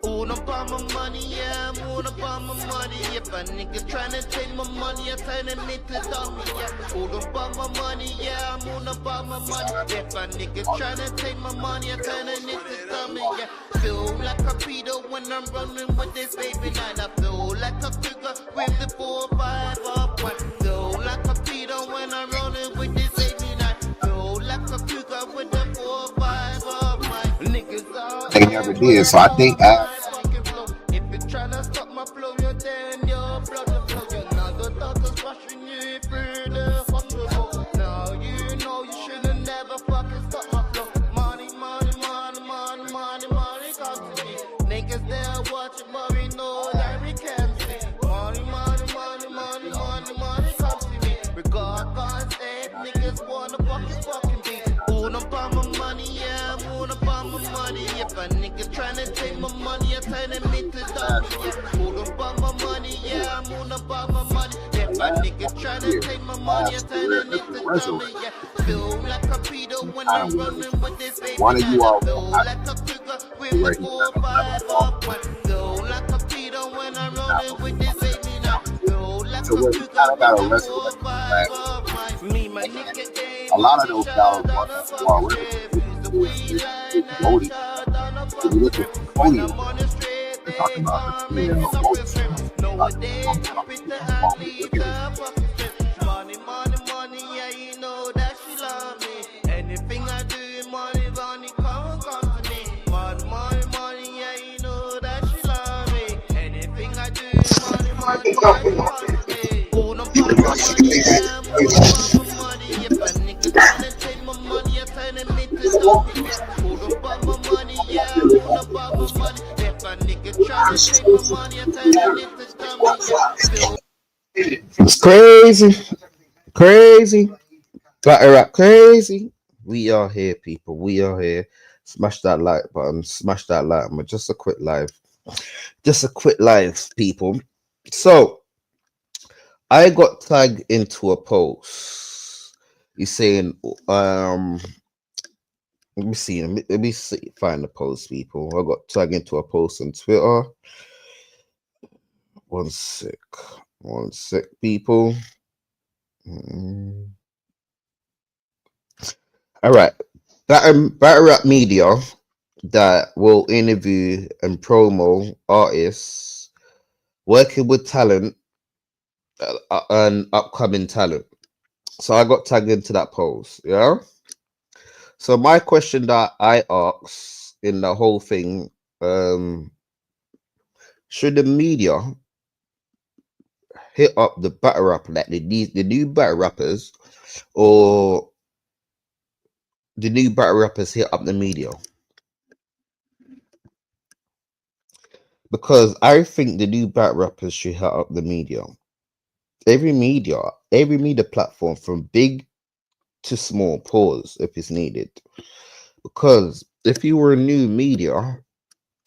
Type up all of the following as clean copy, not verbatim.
All about my money, yeah, I'm all about my money. If a nigga tryna take my money, I turn him into dummy, yeah. All about my money, yeah, I'm all about my money. If a nigga tryna take my money, I turn him into dummy, yeah. Feel like a pedo when I'm running with this baby night. I feel like a cougar with the 4-5 up one. Feel like a pedo when I'm running with this baby night. Feel like a cougar with the 4-5 up one. Niggas are They never did. So I think if you're tryna stop my flow, you're then your blood will flow. You're not the doctors rushing you through the hospital. Now you know you should've never fucking stop my flow. Money, money, money, money, money, money comes to me. Niggas there watching, but we know that we can't see. Money, money, money, money, money, money comes to me. Regard can't say niggas wanna fucking be. All about my money, yeah, I'm all about my money. If a nigga tryna take my money, I turn him into dummy, yeah. All about my money, yeah, I'm all about my money. If a nigga tryna take my money, I turn him into dummy, yeah. Feel like a pedo when I'm running with this baby. one of you all Feel like a cougar with the 4-5 up one. Feel like a pedo when I'm running with this baby now. Feel like a cougar with the 4-5 up one. Me, my nigga, a lot of those battles are already voting. If you look at the podium, they're talking about the money, money, money, yeah, you know that she love me. Anything I do, money, money, come to me. Money, money, money, yeah, you know that she love me. Anything I do, money, money, come to me. All about my money, yeah, I'm all about my money. If a nigga tryna take my money, I turn him into dummy. All about my money, yeah, I'm all about my money. If a nigga tryna take my money, I turn him into dummy. It's crazy, crazy, battle rap crazy. We are here, people. We are here. Smash that like button. Smash that like button. Just a quick live. Just a quick live, people. So I got tagged into a post. He's saying, let me see, find the post, people. I got tagged into a post on Twitter. One sec, people. All right, Battle Rap Media that will interview and promo artists working with talent and upcoming talent. So I got tagged into that post, yeah. So my question that I asked in the whole thing, should the media hit up the battle rapper, like the new battle rappers, or the new battle rappers hit up the media? Because I think the new battle rappers should hit up the media. Every media platform from big to small, pause if it's needed. Because if you were a new media,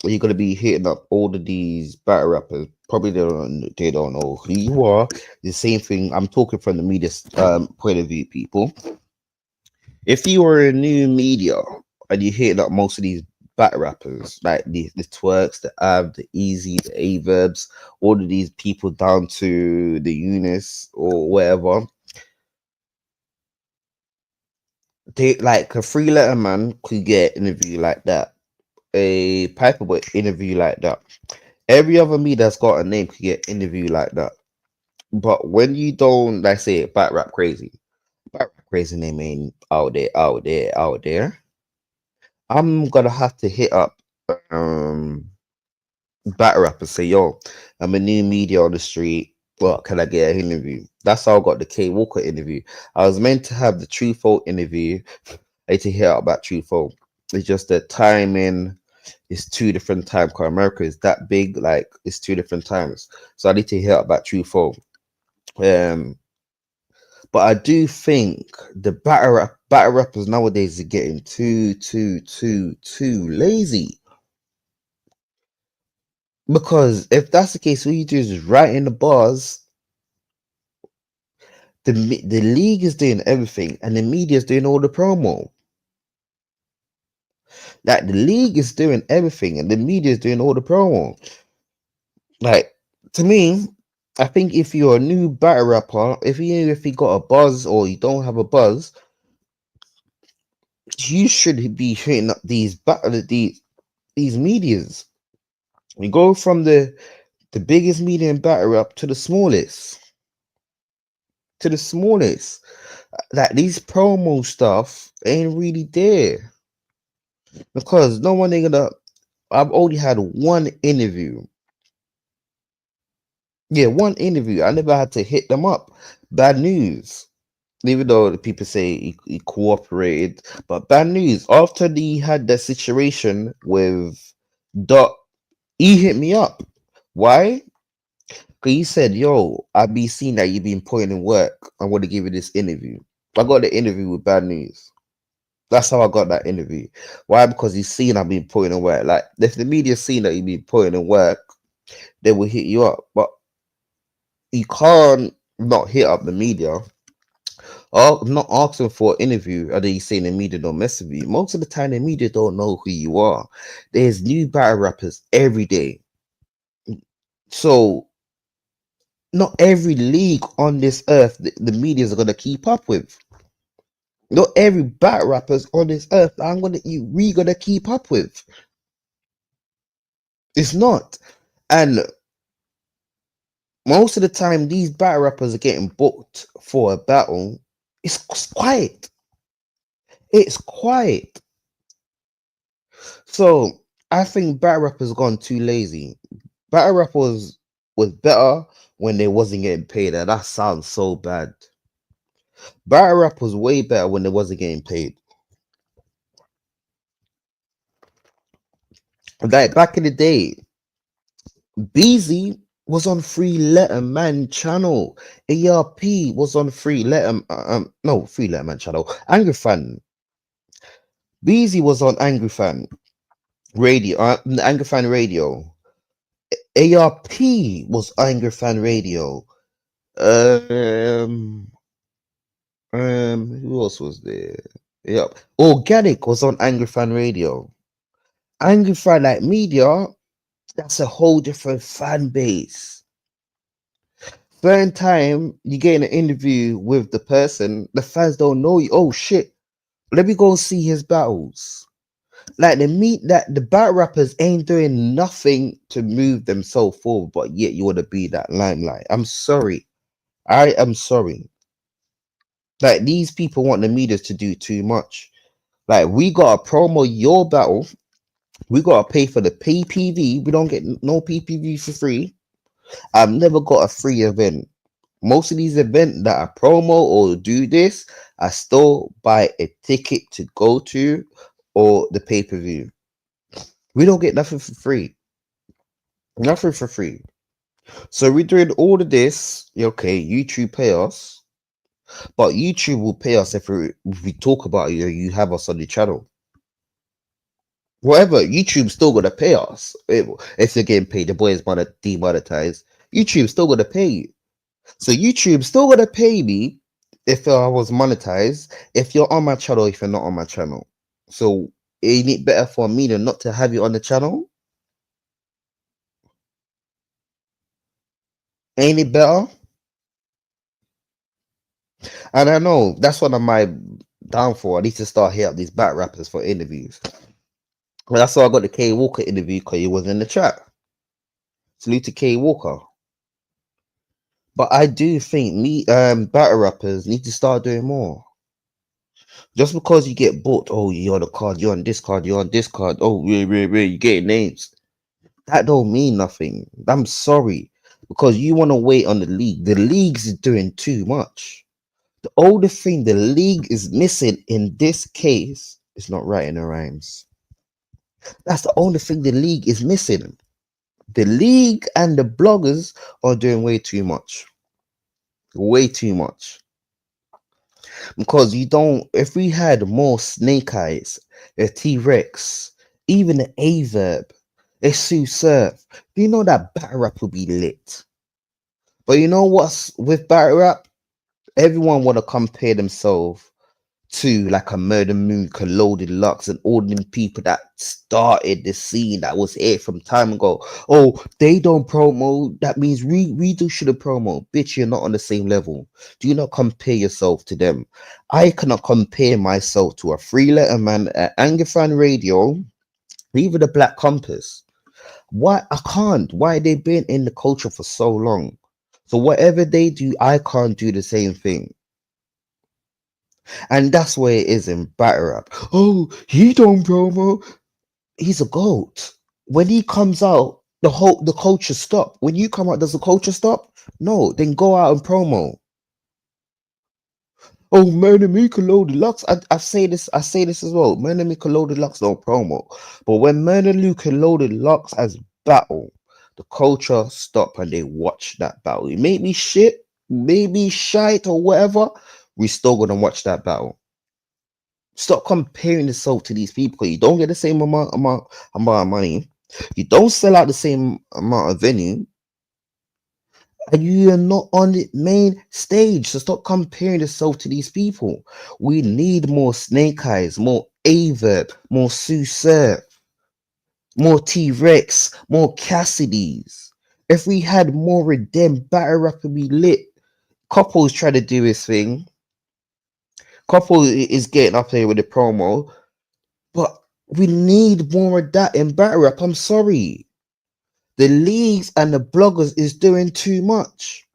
you're gonna be hitting up all of these battle rappers. Probably they don't know who you are. The same thing. I'm talking from the media point of view, people. If you were a new media and you hitting up most of these battle rappers, like the Twerks, the Av, the Easy, the Averbs, all of these people down to the Eunice or whatever, they like a 3-letter man could get an interview like that. A Piperboy interview like that. Every other media that's got a name could get interview like that. But when you don't, like say, BATTLERAPCRAZY name ain't out there. I'm gonna have to hit up battle rap and say, yo, I'm a new media on the street. Well, can I get an interview? That's how I got the K Walker interview. I was meant to have the True Folk interview. I need to hit up about True Folk. It's just the timing is 2 different times because America is that big, like it's 2 different times. So I need to hit up about True Folk. But I do think the battle rappers nowadays are getting too lazy. Because if that's the case, what you do is write in the bars. The league is doing everything, and the media is doing all the promo. Like the league is doing everything, and the media is doing all the promo. Like to me, I think if you're a new battle rapper, if you got a buzz or you don't have a buzz, you should be hitting up these medias. You go from the biggest media in battle rap to the smallest. To the smallest. Like these promo stuff ain't really there. Because no one ain't gonna I've only had one interview. Yeah, one interview. I never had to hit them up. Bad news. Even though the people say he cooperated, but bad news. After he had that situation with Dot, he hit me up. Why? Because he said, "Yo, I be seeing that you been putting in work. I want to give you this interview." I got the interview with bad news. That's how I got that interview. Why? Because he's seen I've been putting in work. Like if the media seen that you been putting in work, they will hit you up. But you can't not hit up the media. I'm not asking for an interview. Are they saying the media don't mess with you? Most of the time, the media don't know who you are. There's new battle rappers every day. So not every league on this earth the media's are gonna keep up with. Not every battle rappers on this earth we gonna keep up with. It's not. And most of the time these battle rappers are getting booked for a battle. It's quiet. It's quiet. So I think battle rappers gone too lazy. Battle rappers was better when they wasn't getting paid. And that sounds so bad. Battle rap was way better when they wasn't getting paid. Like back in the day, Beezy was on Free Letterman channel. ARP was on Free Letter no Free Letterman channel. Angry Fan. Beezy was on Angry Fan radio. Angry Fan radio. ARP was Angry Fan radio. Who else was there? Yep. Organic was on Angry Fan radio. Angry Fan like media, that's a whole different fan base. Certain time you get in an interview with the person, the fans don't know you. Oh shit, let me go see his battles. Like the battle rappers ain't doing nothing to move themselves forward, but yet you want to be that limelight. I'm sorry. I am sorry. Like these people want the media to do too much. Like we gotta promo your battle. We gotta pay for the PPV. We don't get no PPV for free. I've never got a free event. Most of these events that I promo or do this, I still buy a ticket to go to or the pay-per-view. We don't get nothing for free. Nothing for free. So we're doing all of this. Okay, YouTube pay us, but YouTube will pay us if we talk about it or you have us on the channel. Whatever, YouTube still gonna pay us. If you're getting paid, the boy is demonetized. YouTube still gonna pay you. So YouTube still gonna pay me if I was monetized, if you're on my channel, if you're not on my channel. So ain't it better for me than not to have you on the channel? Ain't it better? And I know that's one of my downfall. I need to start hitting up these bat rappers for interviews. Well, that's why I got the K Walker interview because he was in the chat. Salute to K Walker. But I do think battle rappers need to start doing more. Just because you get booked, oh, you're on the card, you're on this card, you're on this card, oh, you get names. That don't mean nothing. I'm sorry. Because you want to wait on the league. The league's doing too much. The only thing the league is missing in this case is not writing the rhymes. That's the only thing the league is missing. The league and the bloggers are doing way too much. Way too much. Because if we had more Snake Eyes, a T-Rex, even an Averb, a Sue Surf, you know that battle rap will be lit. But you know what's with battle rap? Everyone want to compare themselves to like a Murder Mook, a Loaded Lux, and all them people that started the scene that was here from time ago. Oh, they don't promo. That means we do should have promo. Bitch, you're not on the same level. Do not compare yourself to them. I cannot compare myself to a Three Letter Man, Angafan Radio, even the Black Compass. Why I can't? Why they been in the culture for so long? So whatever they do, I can't do the same thing. And that's where it is in battle rap. Oh, he don't promo. He's a goat. When he comes out, the culture stop. When you come out, does the culture stop? No, then go out and promo. Oh, Murder Luke Deluxe. I say this as well. Murder Luke Deluxe don't promo. But when Murder Luke Deluxe has battle, the culture stop and they watch that battle. It may be shit, maybe shite or whatever. We still gonna watch that battle. Stop comparing yourself to these people. You don't get the same amount of money. You don't sell out the same amount of venue. And you are not on the main stage. So stop comparing yourself to these people. We need more Snake Eyes, more Averb, more Sue Surf, more T-Rex, more Cassidy's. If we had more of them, battle rap would be lit. Couples try to do his thing. Couple is getting up there with the promo. But we need more of that in battle rap. I'm sorry. The leagues and the bloggers is doing too much.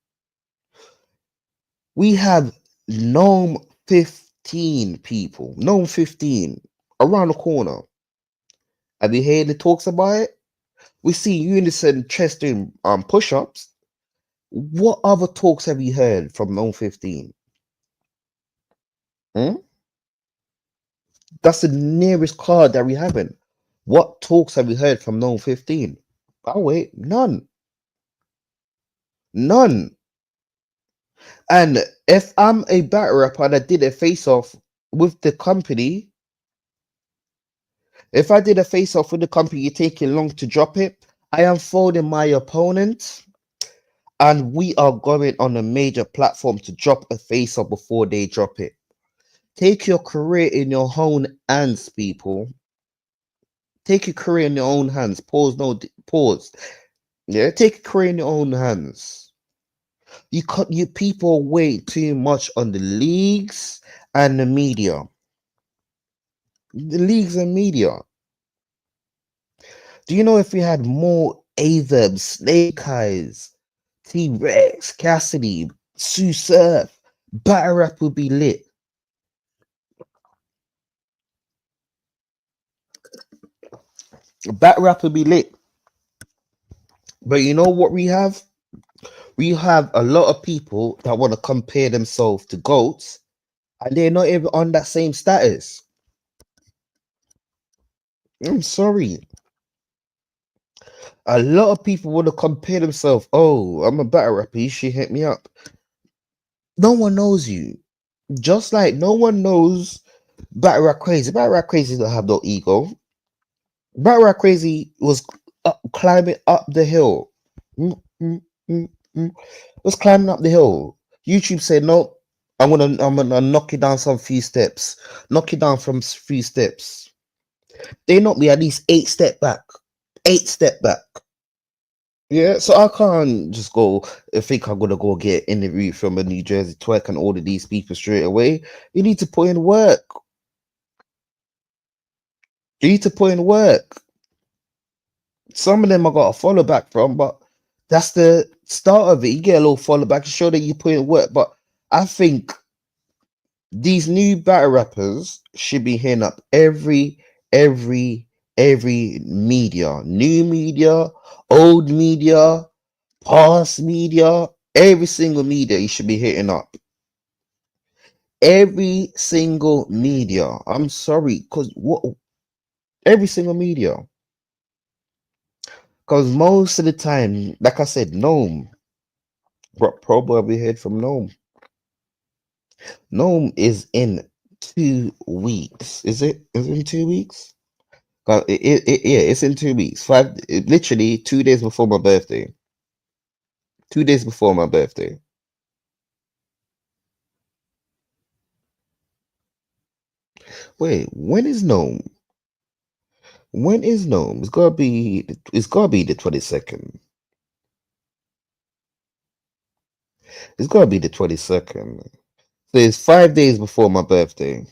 We have Gnome 15 people. Gnome 15 around the corner. Have you heard the talks about it? We see Unison chest doing push-ups. What other talks have you heard from Gnome 15? That's the nearest card that we haven't. What talks have we heard from Gnome 15? Oh wait, none. None. And if I'm a battle rapper that did a face-off with the company, if I did a face-off with the company taking long to drop it, I am folding my opponent, and we are going on a major platform to drop a face-off before they drop it. Take your career in your own hands, people. Take your career in your own hands. Pause. No, pause. Yeah, take your career in your own hands. You people wait too much on the leagues and the media. The leagues and media. Do you know if we had more Averb, Snake Eyes, T-Rex, Cassidy, Sue Surf, battle rap would be lit. Battle rap would be lit. But you know what we have? We have a lot of people that want to compare themselves to GOATs, and they're not even on that same status. I'm sorry. A lot of people want to compare themselves. Oh, I'm a battle rapper. You should hit me up. No one knows you. Just like no one knows Battle Rap Crazy. Battle Rap Crazy don't have no ego. Battle Rap Crazy was climbing up the hill. Was climbing up the hill. YouTube said, no, I'm gonna knock you down some few steps. Knock you down from few steps. They knocked me at least 8 step back. 8 step back. Yeah, so I can't just go think I'm gonna go get interview from a New Jersey twerk and order these people straight away. You need to put in work. You need to put in work. Some of them I got a follow back from, but that's the start of it. You get a little follow back to show that you put in work. But I think these new battle rappers should be hitting up every media, new media, old media, past media, every single media you should be hitting up. Every single media. I'm sorry, because what every single media. Because most of the time, like I said, Gnome. What promo have we heard from Gnome? Gnome is in 2 weeks. Is it? Is it in 2 weeks? Yeah, it's in 2 weeks. Literally 2 days before my birthday. 2 days before my birthday. Wait, when is Gnome? When is Gnome? It's gotta be the 22nd. It's gotta be the 22nd. So it's 5 days before my birthday.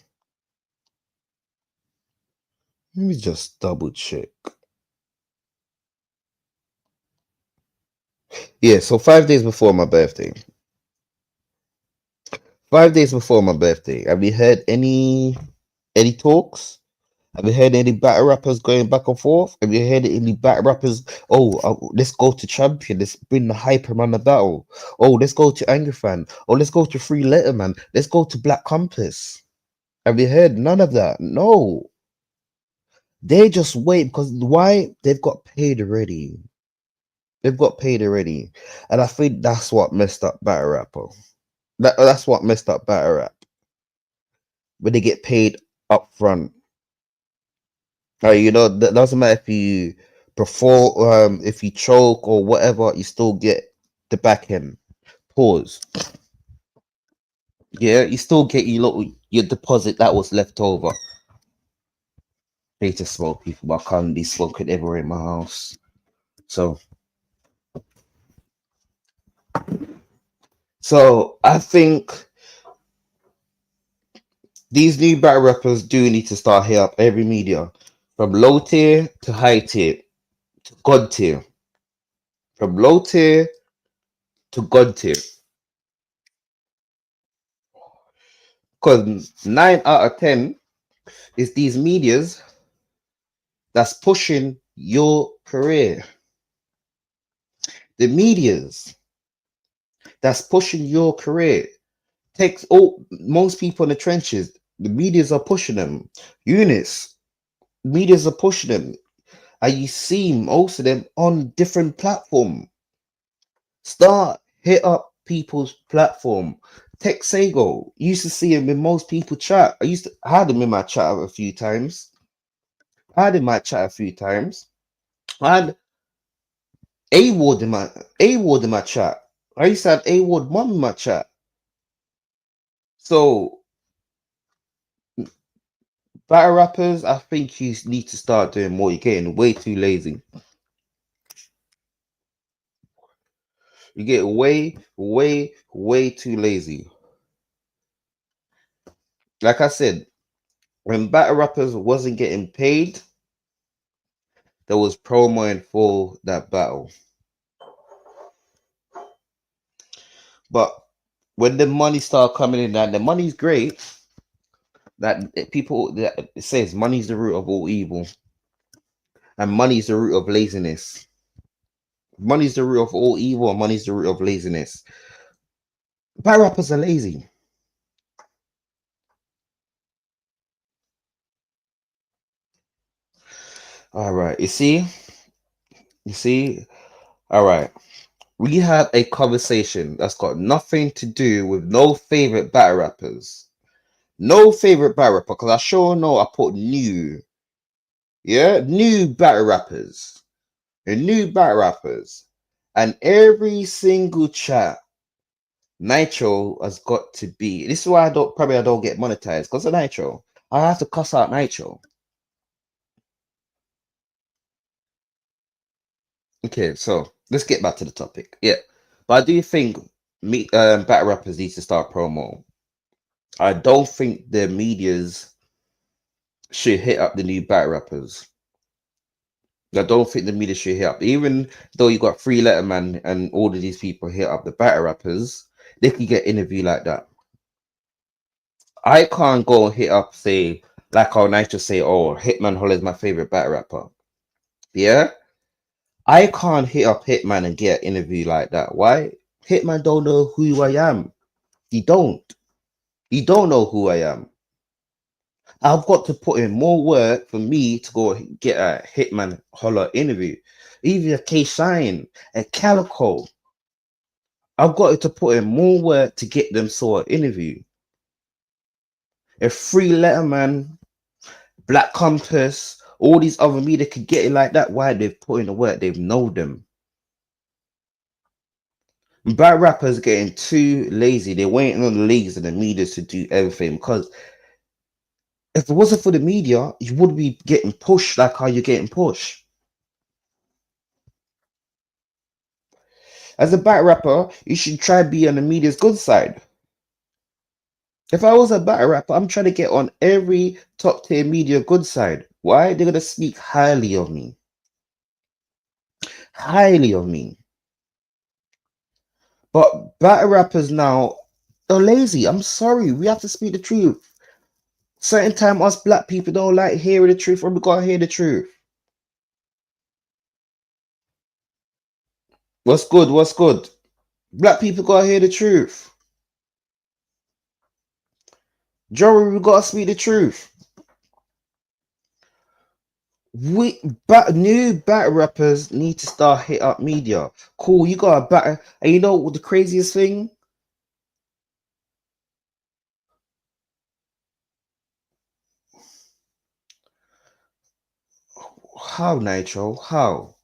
Let me just double check. Yeah, so 5 days before my birthday. 5 days before my birthday. Have you heard any talks? Have you heard any battle rappers going back and forth? Have you heard any battle rappers? Oh, let's go to Champion. Let's bring the hype around the battle. Oh, let's go to Angry Fan. Oh, let's go to Free Letterman. Let's go to Black Compass. Have you heard none of that? No. They just wait because why? They've got paid already. They've got paid already. And I think that's what messed up battle rapper. That's what messed up battle rap. When they get paid up front. That doesn't matter if you perform, if you choke or whatever, you still get the back end. Pause. Yeah, you still get your deposit that was left over. I need to smoke, people, but I can't be smoking everywhere in my house. So I think these new battle rappers do need to start here up every media, from low tier to high tier to god tier, from low tier to god tier. Because 9 out of 10 is these medias that's pushing your career. The medias that's pushing your career takes most people in the trenches. The medias are pushing them. Eunice, medias are pushing them. And you see most of them on different platform. Start hit up people's platform. Tech Sago, used to see him in most people chat. I had him in my chat a few times. I had A-Ward in my chat. I used to have A-Ward mom in my chat. So battle rappers, I think you need to start doing more. You're getting way too lazy. You get way, way, way too lazy. Like I said, when battle rappers wasn't getting paid, there was promoing for that battle. But when the money started coming in, and the money's great, that it says money's the root of all evil, and money's the root of laziness. Money's the root of all evil, and money's the root of laziness. Battle rappers are lazy. All right, you see, all right. We have a conversation that's got nothing to do with no favorite battle rappers. No favorite battle rapper, because I sure know I put new. Yeah, new battle rappers. And new battle rappers. And every single chat, Nitro has got to be. This is why I don't get monetized, because of Nitro. I have to cuss out Nitro. Okay, so let's get back to the topic. Yeah. But I do think battle rappers need to start promo. I don't think the medias should hit up the new battle rappers. I don't think the media should hit up, even though you got Free Letterman and all of these people hit up the battle rappers, they can get interview like that. I can't go and hit up, say, like how Nitro say, oh, Hitman Holler is my favorite battle rapper. Yeah? I can't hit up Hitman and get an interview like that. Why? Hitman don't know who I am. He don't. He don't know who I am. I've got to put in more work for me to go get a Hitman Holler interview. Even a K-Shine, a Calico. I've got to put in more work to get them sort of interview. A Free Letterman, Black Compass, all these other media could get it like that. Why? They've put in the work. They've known them. Bad rappers getting too lazy. They're waiting on the leagues and the media to do everything, because If it wasn't for the media, you wouldn't be getting pushed like how you're getting pushed. As a battle rapper, you should try to be on the media's good side. If I was a battle rapper, I'm trying to get on every top tier media good side. Why? They're gonna speak highly of me. Highly of me. But battle rappers now are lazy. I'm sorry. We have to speak the truth. Certain time us black people don't like hearing the truth, or we gotta hear the truth. What's good? What's good? Black people gotta hear the truth. Joey, we gotta speak the truth. New battle rappers need to start hit up media. Cool, you got a battle, and you know what the craziest thing? How, Nitro? How?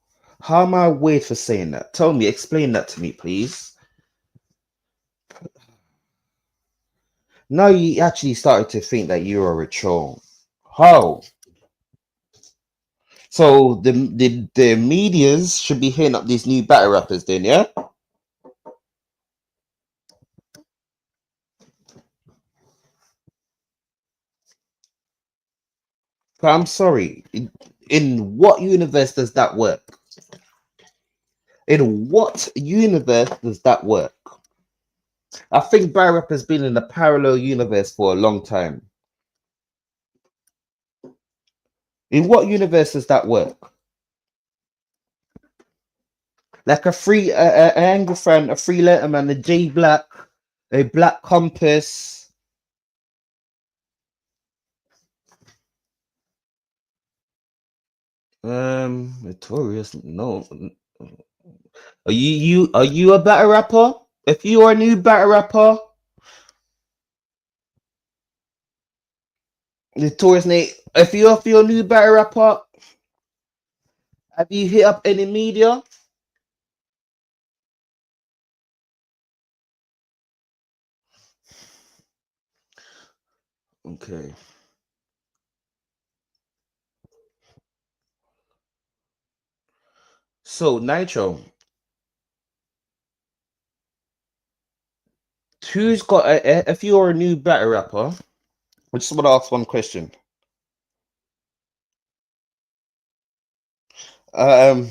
How am I weird for saying that? Tell me, explain that to me, please. Now you actually started to think that you are a troll. How? So the medias should be hitting up these new battle rappers then, yeah? But I'm sorry. In what universe does that work? In what universe does that work? I think battle rap has been in a parallel universe for a long time. In what universe does that work? Like a free an Angle fan, a free letterman, a J Black, a Black Compass. Notorious. No. Are you a battle rapper? If you are a new battle rapper, Notorious Nate. If you're a new battle rapper, have you hit up any media? Okay. So Nitro, who's got if you're a new battle rapper, I just want to ask one question. Um,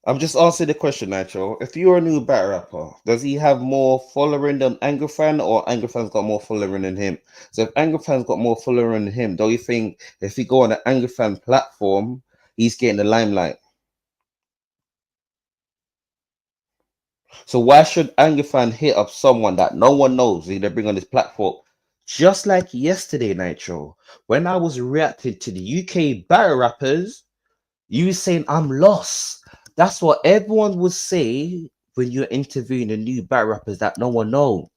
I'm just asking the question, Nitro. If you're a new battle rapper, does he have more following than Angerfan, or Angerfan's got more following than him? So if Angerfan's got more following than him, don't you think if he go on the Angerfan platform, he's getting the limelight? So why should Angerfan hit up someone that no one knows they bring on this platform? Just like yesterday, Nitro, when I was reacting to the UK battle rappers, you saying I'm lost. That's what everyone would say when you're interviewing the new battle rappers that no one know.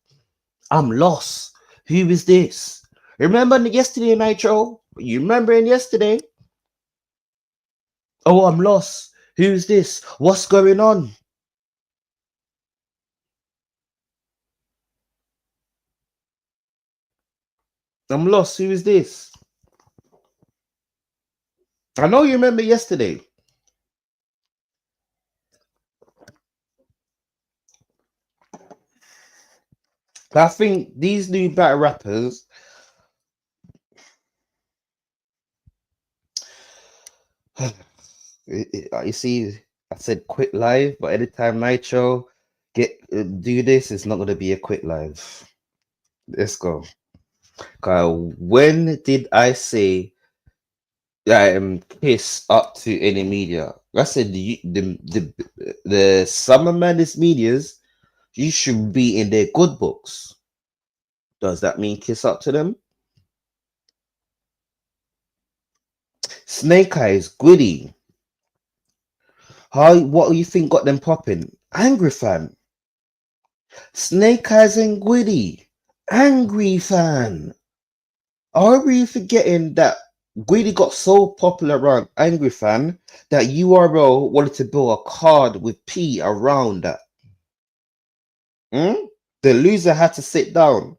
I'm lost. Who is this? Remember yesterday, Nitro? You remember in yesterday? Oh, I'm lost. Who's this? What's going on? I'm lost. Who is this? I know you remember yesterday. I think these new battle rappers, you see, I said quick live, but anytime Nitro do this, it's not going to be a quick live. Let's go. When did I say that I am pissed up to any media? I said the Summer Madness medias, you should be in their good books. Does that mean kiss up to them? Snake Eyes, Goody. What do you think got them popping? Angry Fan. Snake Eyes and Goody. Angry Fan. Are we forgetting that Greedy got so popular around Angry Fan that URL wanted to build a card with P around that? The loser had to sit down.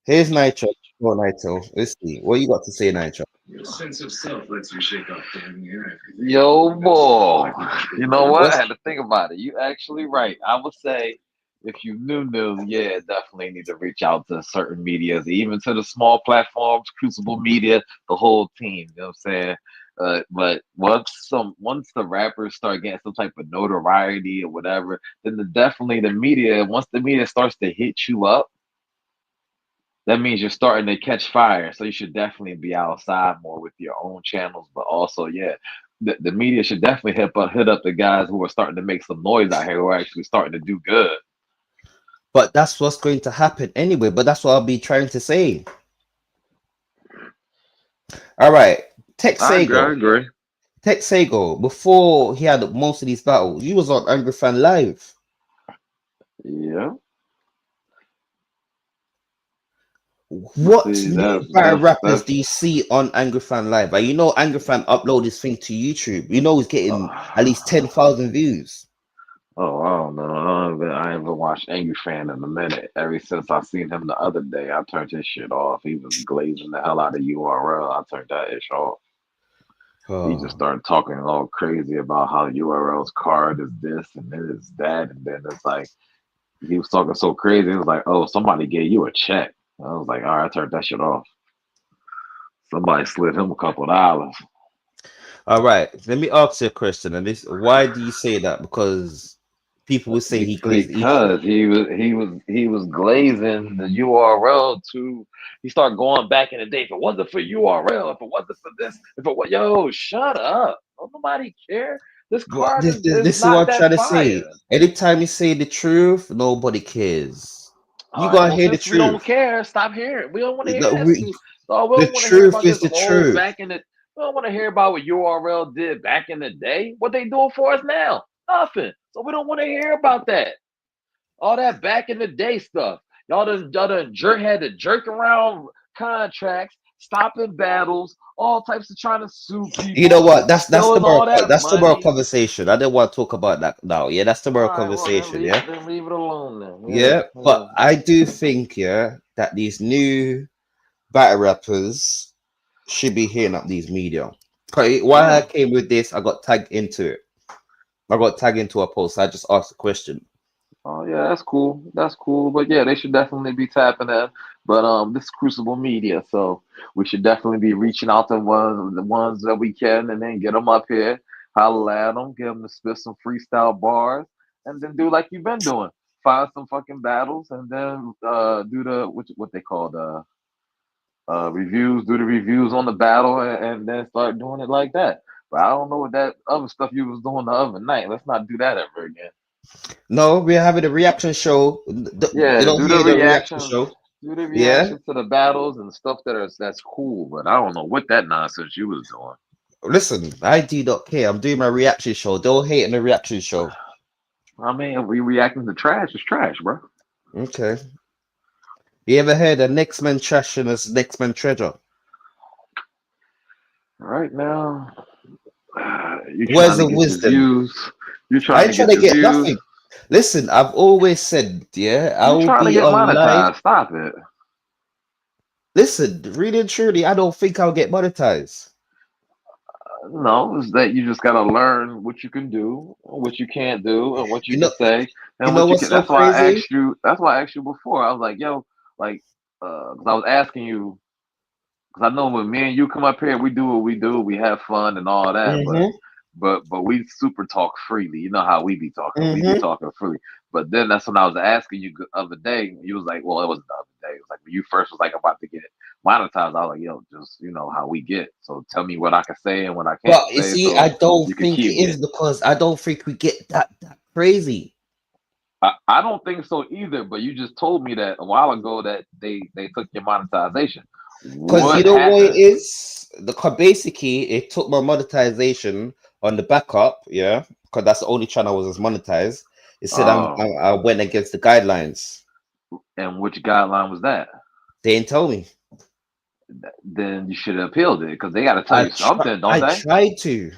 Here's Nitro. Oh, Nitro. Let's see. What you got to say, Nitro? Your sense of self lets you shake off damn near everything. Yo, boy. You know what? I What's had to think about it. You actually right. I would say if you knew, yeah, definitely need to reach out to certain medias, even to the small platforms, Crucible Media, the whole team. You know what I'm saying? But once the rappers start getting some type of notoriety or whatever, then definitely the media. Once the media starts to hit you up, that means you're starting to catch fire. So you should definitely be outside more with your own channels, but also, yeah, the media should definitely hit up the guys who are starting to make some noise out here, who are actually starting to do good. But that's what's going to happen anyway. But that's what I'll be trying to say. All right. I agree. I Texago. agree. Texago, before he had most of these battles, he was on Angry Fan Live. Yeah. What See, new battle rappers do you see on Angry Fan Live? Like, you know, Angry Fan upload his thing to YouTube. You know, he's getting at least uh, 10,000 views. oh, I don't know. I haven't watched Angry Fan in a minute. Ever since I seen him the other day, I turned his shit off. He was glazing the hell out of URL. I turned that ish off. He just Oh, started talking all crazy about how URL's card is this and then it's that, and then it's like he was talking so crazy. It was like, oh, somebody gave you a check. I was like, all right, I turned that shit off. Somebody slid him a couple of dollars. all right. Let me ask you a question. And this, why do you say that? Because people will say he glazed. Because he was glazing the URL to he started going back in the day. If it wasn't for URL, if it wasn't for this, if it was shut up. Don't nobody care. This But card is this is what not I'm that trying to say. fire. Anytime you say the truth, nobody cares. All You right, gotta well, hear the since we don't truth. care, stop hearing. We don't want to hear The, that. we, So we the don't want to hear truth about is this the old truth. back in the. We don't want to hear about what URL did back in the day. What they doing for us now? Nothing. So we don't want to hear about that. All that back in the day stuff. Had to jerk around contracts, stopping battles, all types of trying to sue You know people, what? That's stealing all that that's tomorrow money. conversation. I don't want to talk about that now. Yeah, that's tomorrow All right, well conversation. Yeah, then leave it alone then. yeah. Yeah, But yeah. I do think, yeah, that these new battle rappers should be hitting up these media. 'Cause why I Yeah. came with this, I got tagged into it. I got tagged into a post. I just asked a question. Oh yeah, that's cool. That's cool. But yeah, they should definitely be tapping in. But this is Crucible Media, so we should definitely be reaching out to the ones that we can, and then get them up here, holla at them, get them to spit some freestyle bars, and then do like you've been doing, find some fucking battles, and then do the what they call the reviews, do the reviews on the battle, and then start doing it like that. But I don't know what that other stuff you was doing the other night. Let's not do that ever again. No, we're having a reaction show. You Yeah, don't hear the reaction show. do the Yeah. reactions to the battles and stuff that's cool. But I don't know what that nonsense you was doing. Listen, I do not care. I'm doing my reaction show. Don't hate on the reaction show. I mean, we reacting to trash is trash, bro. Okay. You ever heard of next man trash and as next man treasure? Right now, you Where's trying to the get the wisdom? views. You I trying to ain't trying get to the get views. nothing. Listen, I've always said, yeah, I You will trying to be get on live. monetized. Stop it. Listen, really and truly, I don't think I'll get monetized. No, it's that you just gotta learn what you can do, what you can't do, and what you You can know, say, you and know what you what's can. so That's why I crazy? asked you. That's why I asked you before. I was like, yo, like, 'cause I was asking you. Because I know when me and you come up here, we do what we do, we have fun and all that, but Mm-hmm. but we super talk freely. You know how we be talking. We be Mm-hmm. talking freely. But then that's when I was asking you the other day. You was like, well, it wasn't the other day. It was like when you first was like about to get monetized. I was like, yo, just how we get. So tell me what I can say and what I can't But you say, see, so I don't you can think it keep is getting. because I don't think we get that crazy. I don't think so either. But you just told me that a while ago that they took your monetization. Because you What know what it happened? is? Basically, it took my monetization on the backup, yeah, because that's the only channel was monetized. It said Oh, I went against the guidelines. and which guideline was that? They didn't tell me. Then you should have appealed it because they got to tell you something, don't I they? tried to.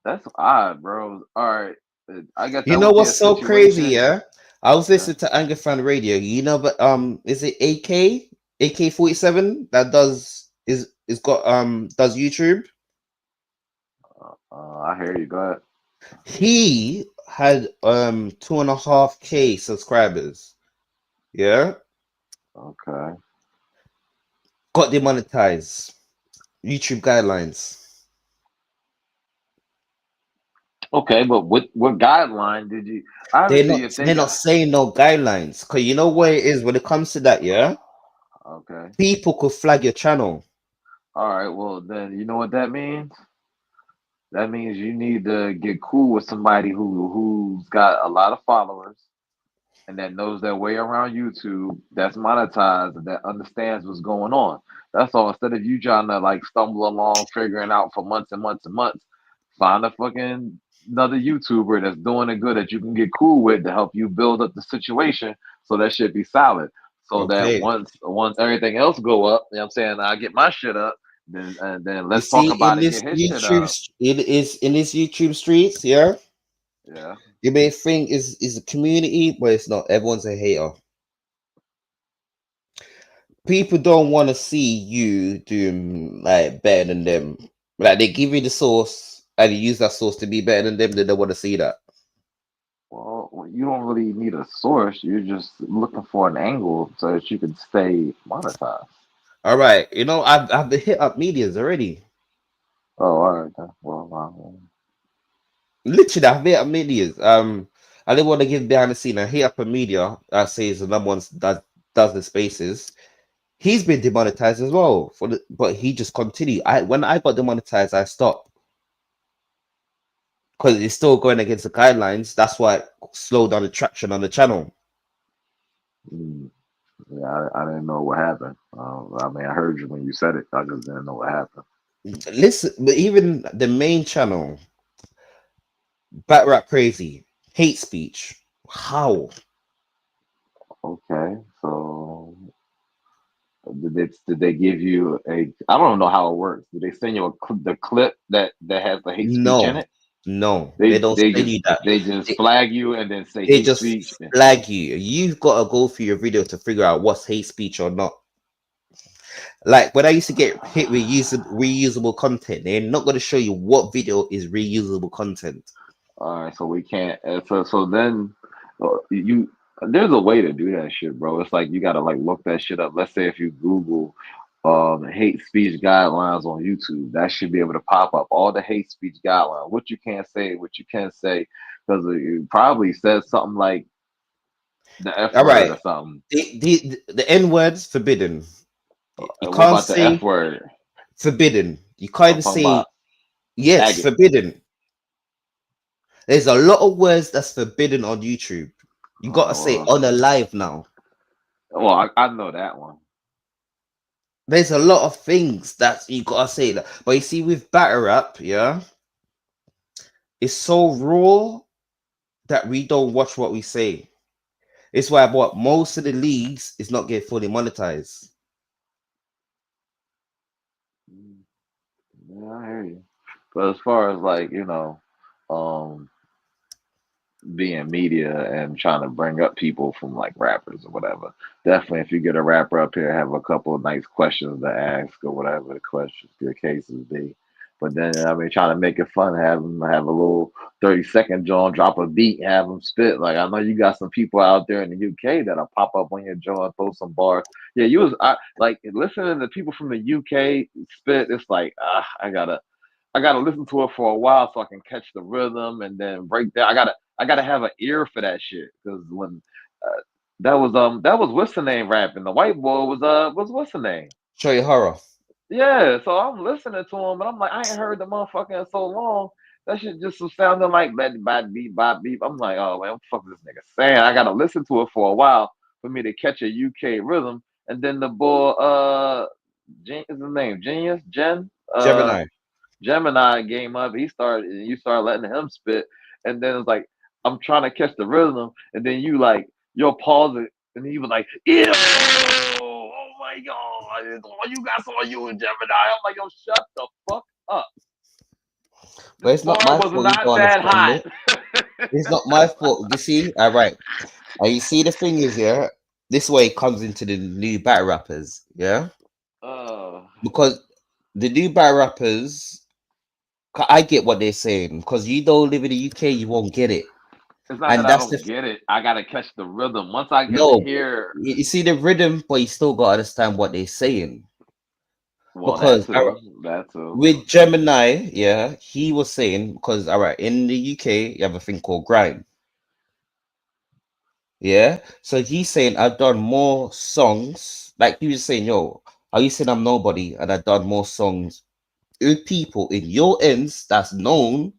That's odd, bro. All right, I guess You that know would be what's a so crazy, situation. yeah? I was Yeah. listening to Anger Fan Radio. You know, but is it AK? AK-47 that is got does YouTube. I hear you. Go ahead. He had 2.5K subscribers. Yeah, Okay. got demonetized. YouTube guidelines. Okay, but what guideline did you? Obviously, if they They're not got. saying no guidelines because you know what it is when it comes to that. Yeah, Okay. people could flag your channel. All right. Well, then you know what that means. That means you need to get cool with somebody who's got a lot of followers and that knows their way around YouTube, that's monetized, and that understands what's going on. That's all. Instead of you trying to like stumble along, figuring out for months and months and months, find a fucking another YouTuber that's doing it good that you can get cool with to help you build up the situation so that shit be solid. So that Okay. once everything else go up, you know what I'm saying, I get my shit up, then and then You let's talk see, about it, get his shit up. It is in this YouTube streets. Yeah, Yeah. you may think is a community, but it's not. Everyone's a hater. People don't want to see you doing like better than them. Like they give you the source and you use that source to be better than them. They don't want to see that. Well, you don't really need a source. You're just looking for an angle so that you can stay monetized. All right, you know I've been hit up medias already. Oh, all right then. Well, Literally, I've hit up medias. I didn't want to give behind the scene. I hit up a media. I say is the number one does the spaces. He's been demonetized as well for the, but he just continued. When I got demonetized, I stopped because it's still going against the guidelines. That's why it slowed down the traction on the channel. mm, yeah, I didn't know what happened. I mean, I heard you when you said it. I just didn't know what happened. Listen, but even the main channel, Battle Rap Crazy, hate speech. How? Okay, so did they give you a? I don't know how it works. Did they send you the clip that has the hate speech in No, it? no, they They don't they send just you that. they just They, flag you and then say they hate just speech. flag you. You've got to go through your video to figure out what's hate speech or not. Like when I used to get hit with reusable content, they're not going to show you what video is reusable content. All right, so we can't. So then, you there's a way to do that shit, bro. It's like you gotta like look that shit up. Let's say if you Google hate speech guidelines on YouTube, that should be able to pop up all the hate speech guidelines. What you can't say, what you can say, because it probably says something like the F All word right, or something. the N words forbidden. You What can't about the F say word? forbidden. You can't I'm even talking about say yes, agate. forbidden. There's a lot of words that's forbidden on YouTube. You gotta say Well, on a live now. I know that one. There's a lot of things that you gotta say that. But you see, with battle rap, yeah, it's so raw that we don't watch what we say. It's why what most of the leagues is not getting fully monetized. Mm, yeah, I hear you. But as far as like um being media and trying to bring up people from like rappers or whatever. Definitely, if you get a rapper up here, have a couple of nice questions to ask or whatever the questions, the cases be. But then, I mean, trying to make it fun, have them have a little 30-second joint, drop a beat, have them spit. Like, I know you got some people out there in the UK that'll pop up on your joint, throw some bars. Yeah, like listening to people from the UK spit, it's like, I gotta listen to it for a while so I can catch the rhythm and then break down. I gotta have an ear for that shit because when uh, that was what's the name rapping. The white boy was what's the name? Show you horror. Yeah, so I'm listening to him and I'm like, I ain't heard the motherfucker in so long. That shit just was sounding like bad beep bop beep. I'm like, oh man, what the fuck is this nigga saying? I gotta listen to it for a while for me to catch a UK rhythm. And then the boy is his name Genius Gen Gemini. Gemini game up. You start letting him spit, and then it's like I'm trying to catch the rhythm, and then you'll pause it, and he was like, "Ew, oh my god, you got on you and Gemini." I'm like, "Yo, shut the fuck up." But This it's not bar my was fault you not don't that understand hot. it. It's not my fault. You see, all right. And you see the thing is, yeah. this way it comes into the new battle rappers, yeah, Uh, because the new battle rappers, I get what they're saying because you don't live in the UK, you won't get it, it's not that and I that's the don't get it. I gotta catch the rhythm. Once I get to no. hear, You see the rhythm, but you still got to understand what they're saying well, that because too, that too. with Gemini, yeah, he was saying because all right, in the UK you have a thing called grime, yeah. So he's saying I've done more songs, like he was saying, yo, I used to say I'm nobody, and I've done more songs with people in your ends that's known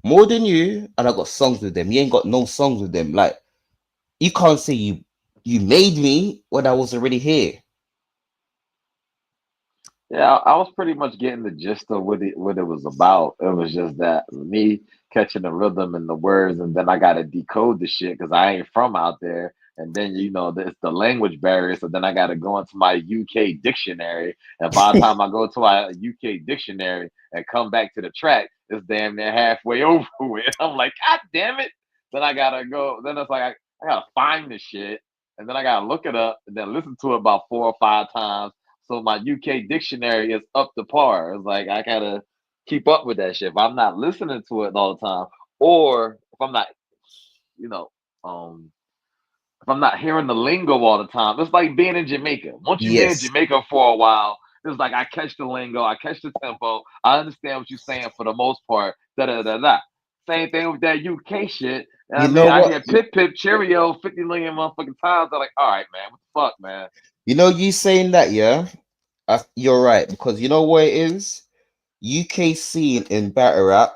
more than you, and I got songs with them. You ain't got no songs with them. Like you can't say you made me when I was already here. Yeah, I was pretty much getting the gist of what it was about. It was just that me catching the rhythm and the words, and then I gotta decode the shit because I ain't from out there. And then it's the language barrier, so then I gotta go into my UK dictionary. And by the time I go to my UK dictionary and come back to the track, it's damn near halfway over with. I'm like, God damn it! Then I gotta go. Then it's like I gotta find the shit, and then I gotta look it up, and then listen to it about 4 or 5 times so my UK dictionary is up to par. It's like I gotta keep up with that shit. If I'm not listening to it all the time, or if I'm not, you know, um, if I'm not hearing the lingo all the time, it's like being in Jamaica. Once you've been in Yes, Jamaica for a while, it's like I catch the lingo, I catch the tempo, I understand what you're saying for the most part. Da da da da. Same thing with that UK shit. you I mean, know I what? hear Pip Pip Cheerio 50 million motherfucking times. I'm like, all right, man, what the fuck, man? You know you saying that, yeah. You're right because you know what it is. UK scene in battle rap,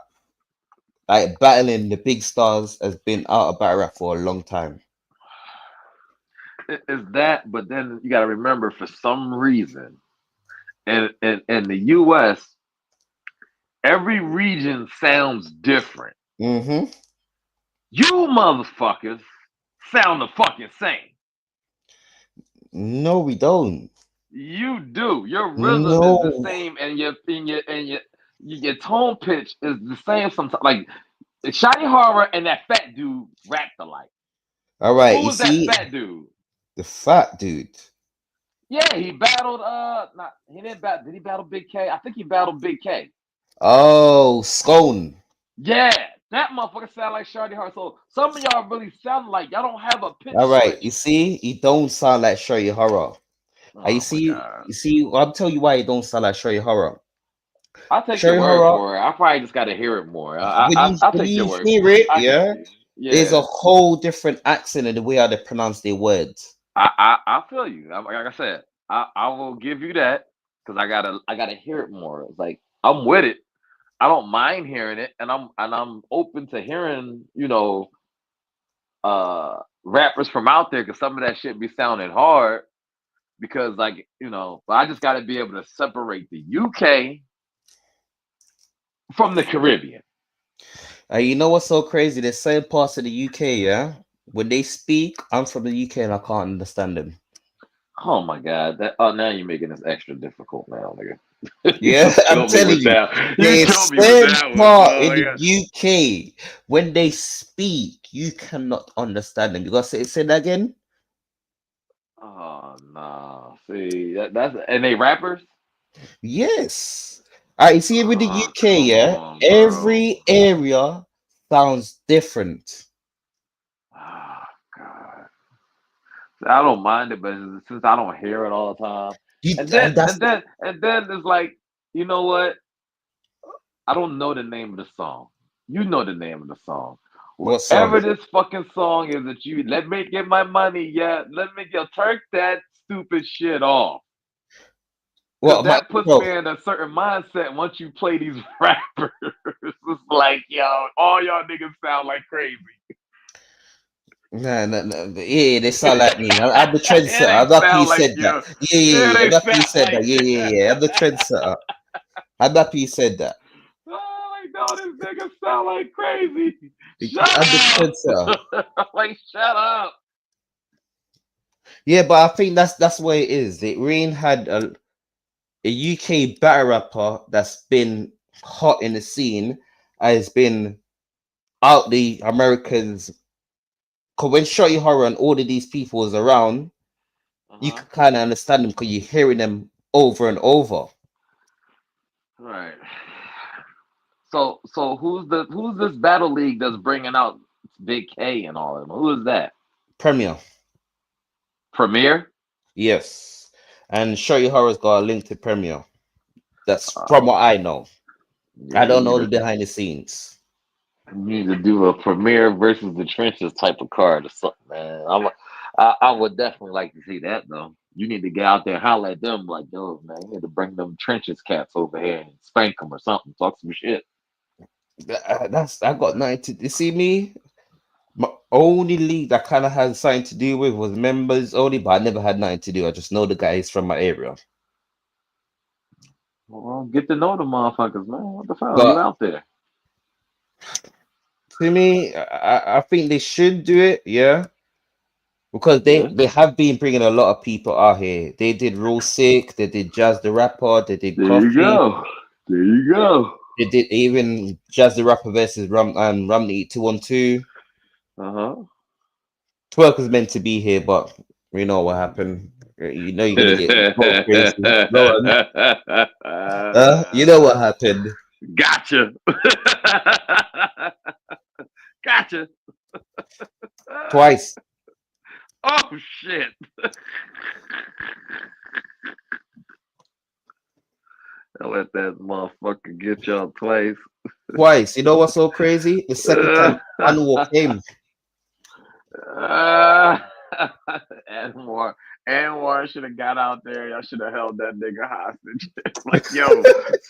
like battling the big stars, has been out of battle rap for a long time. Is that, but then you got to remember for some reason, in the US, every region sounds different. Mm-hmm. You motherfuckers sound the fucking same. No, we don't. You do. Your rhythm is the No. same, and your tone pitch is the same. Sometimes, like Shiny Horror and that fat dude rapped alike. All right, Who you was that see fat dude? the fat dude. Yeah, he battled. Not he didn't battle. Did he battle Big K? I think he battled Big K. Oh, Scone. Yeah, that motherfucker sound like Shardy Hart. So some of y'all really sound like y'all don't have a pitch All right, you switch. see, he don't sound like Sherry Horror. You Oh my see, god. I'll tell you why he don't sound like Sherry Horror. I'll take your Sherry word Horror, for it. I probably just got to hear it more. I'll when take your you word hear for it. it, I can yeah, see. there's a Yeah, whole different accent in the way how they pronounce their words. I feel you. Like I said, I will give you that because I gotta hear it more. It's like I'm with it. I don't mind hearing it, and I'm open to hearing rappers from out there because some of that shit be sounding hard because but I just got to be able to separate the UK from the Caribbean. You know what's so crazy? There's certain parts of the UK, yeah, when they speak, I'm from the UK and I can't understand them. Oh my god! Now you're making this extra difficult now, nigga. You Yeah, just I'm killed me telling with you, that. You there's killed me with certain that one. part Oh in my the god. UK when they speak, you cannot understand them. You gotta say that again. Oh no! See that's and they rappers. Yes. All right, you see with the Oh UK, come yeah, on, bro. every area sounds different. Oh god. I don't mind it, but since I don't hear it all the time, and then And that's and then and then it's like, you know what? I don't know the name of the song. You know the name of the song. what song? Whatever this fucking song is that you let me get my money, yeah. Let me get turk that stupid shit off. Cause What my that puts me bro? in a certain mindset once you play these rappers. It's like, yo, all y'all niggas sound like crazy. No, no, no. Yeah, they sound like me. I'm the Yeah, trendsetter. they I'm happy you sound like said that. you. Yeah, yeah, Yeah, yeah. I'm they happy you sound said like that. Yeah, you. yeah, yeah. I'm the trendsetter. I'm happy you said that. Oh, like, no, this nigga sound like crazy. Shut I'm the up. trendsetter. Like, shut up. Yeah, but I think that's where it is. It really had a UK battle rapper that's been hot in the scene, has been out the Americans Because when Shorty Horror and all of these people was around, you Uh-huh. could kind of understand them because you're hearing them over and over. Right. So who's this battle league that's bringing out Big K and all of them? Who is that? Premier, Premier? yes. And Shorty Horror's got a link to Premier. That's from Uh, what I know. yeah, I don't know the behind the scenes. you need to do a Premier versus the trenches type of card or something, man. I would definitely like to see that though. You need to get out there and holler at them like, yo, man, you need to bring them trenches cats over here and spank them or something. Talk some shit. That's I got nothing to. You see me? My only league that kind of had something to do with was members only, but I never had nothing to do. I just know the guys from my area. Well, get to know the motherfuckers, man. What the fuck? You But out there? to me, I think they should do it, yeah, because Yeah. they have been bringing a lot of people out here. They did Rule Sick, they did Jazz the Rapper, they did There you Coffee, go. There you go. they did even Jazz the Rapper versus Romney 212. Uh-huh. Twerk was meant to be here, but we know what happened. You know you're gonna get both crazy. Go on. You know what happened. Gotcha. Gotcha. Twice. Oh shit. I let that motherfucker get y'all twice. Twice. You know what's so crazy? The second time Anwar came. Anwar should have got out there. Y'all should have held that nigga hostage. Like, yo,